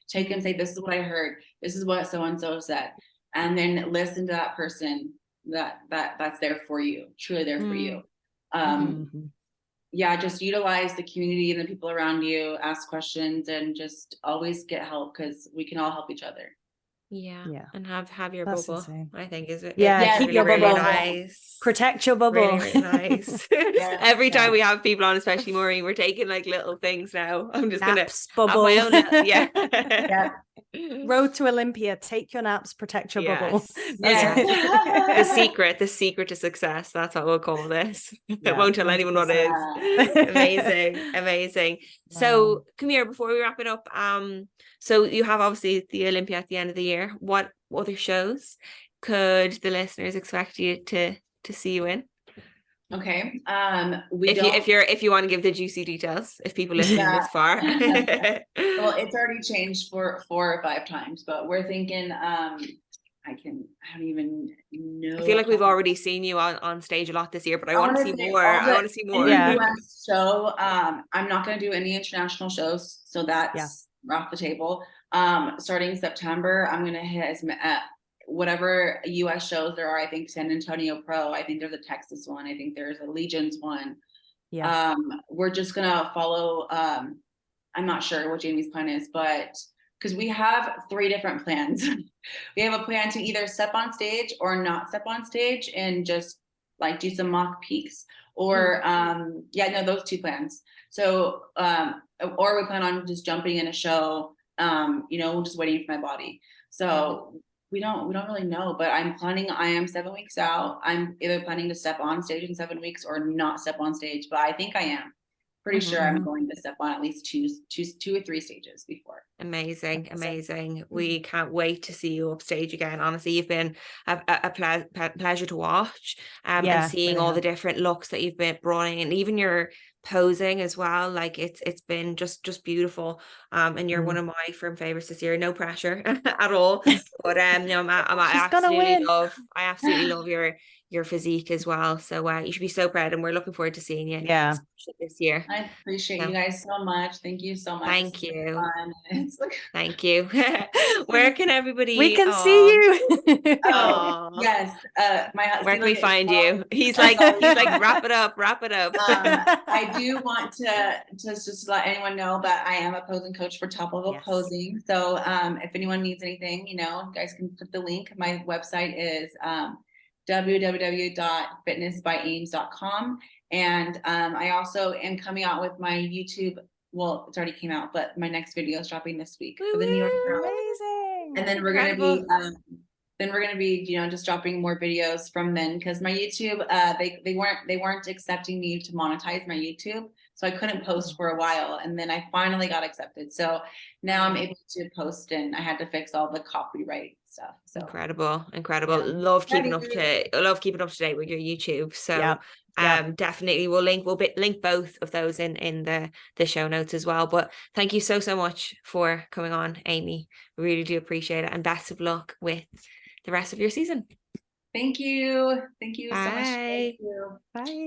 Take and say, this is what I heard, this is what so-and-so said, and then listen to that person that's there for you, truly there for you. yeah, just utilize the community and the people around you, ask questions, and just always get help, because we can all help each other. Yeah. And have your That's bubble, insane. I think is it. Yeah, keep really, your really bubble. nice. Protect your bubble. Really, really nice. Every time we have people on, especially Maureen, we're taking like little things now. I'm just Naps, gonna bubble. have my own yeah. Road to Olympia, take your naps, protect your bubble. Yes. the secret to success, that's what we'll call this. I won't tell anyone what it is. Amazing. So come here, before we wrap it up, so you have obviously the Olympia at the end of the year. What other shows could the listeners expect you to see you in? Okay. If you want to give the juicy details, if people listening this far. Well, it's already changed 4 or 5 times, but we're thinking I don't even know. I feel like we've already seen you on stage a lot this year, but I want to see more. I want to see more. US show. I'm not going to do any international shows, so that's off the table. Starting September, I'm going to hit whatever US shows there are. I think San Antonio Pro. I think there's a Texas one. I think there's a Legions one. We're just gonna follow. I'm not sure what Jamie's plan is, but because we have 3 different plans. We have a plan to either step on stage or not step on stage and just like do some mock peaks, or those 2 plans. So or we plan on just jumping in a show, just waiting for my body. So we don't really know, but I am 7 weeks out. I'm either planning to step on stage in 7 weeks or not step on stage, but I think I am pretty sure I'm going to step on at least two or 3 stages before. Amazing. We can't wait to see you upstage again. Honestly, you've been a pleasure to watch, and seeing all the different looks that you've been brought in, and even your posing as well. Like it's been just beautiful. And you're one of my firm favorites this year. No pressure at all, but I absolutely love your physique as well. So you should be so proud, and we're looking forward to seeing you this year. I appreciate you guys so much. Thank you so much. Thank you. Thank you. Where can everybody? We can see you. Yes. Where can we find you? He's like wrap it up. I do want to just let anyone know that I am a posing coach for Top Level Posing. So if anyone needs anything, you guys can click the link. My website is www.fitnessbyaimes.com. And I also am coming out with my YouTube. Well, it's already came out, but my next video is dropping this week for the New York Herald. Amazing. And then we're going to be just dropping more videos from then, because my YouTube, they weren't accepting me to monetize my YouTube. So I couldn't post for a while, and then I finally got accepted. So now I'm able to post, and I had to fix all the copyright stuff. So incredible. Love keeping up to date with your YouTube. So definitely we'll link both of those in the show notes as well. But thank you so much for coming on, Aimee. We really do appreciate it, and best of luck with the rest of your season. Thank you so much. Bye. Bye.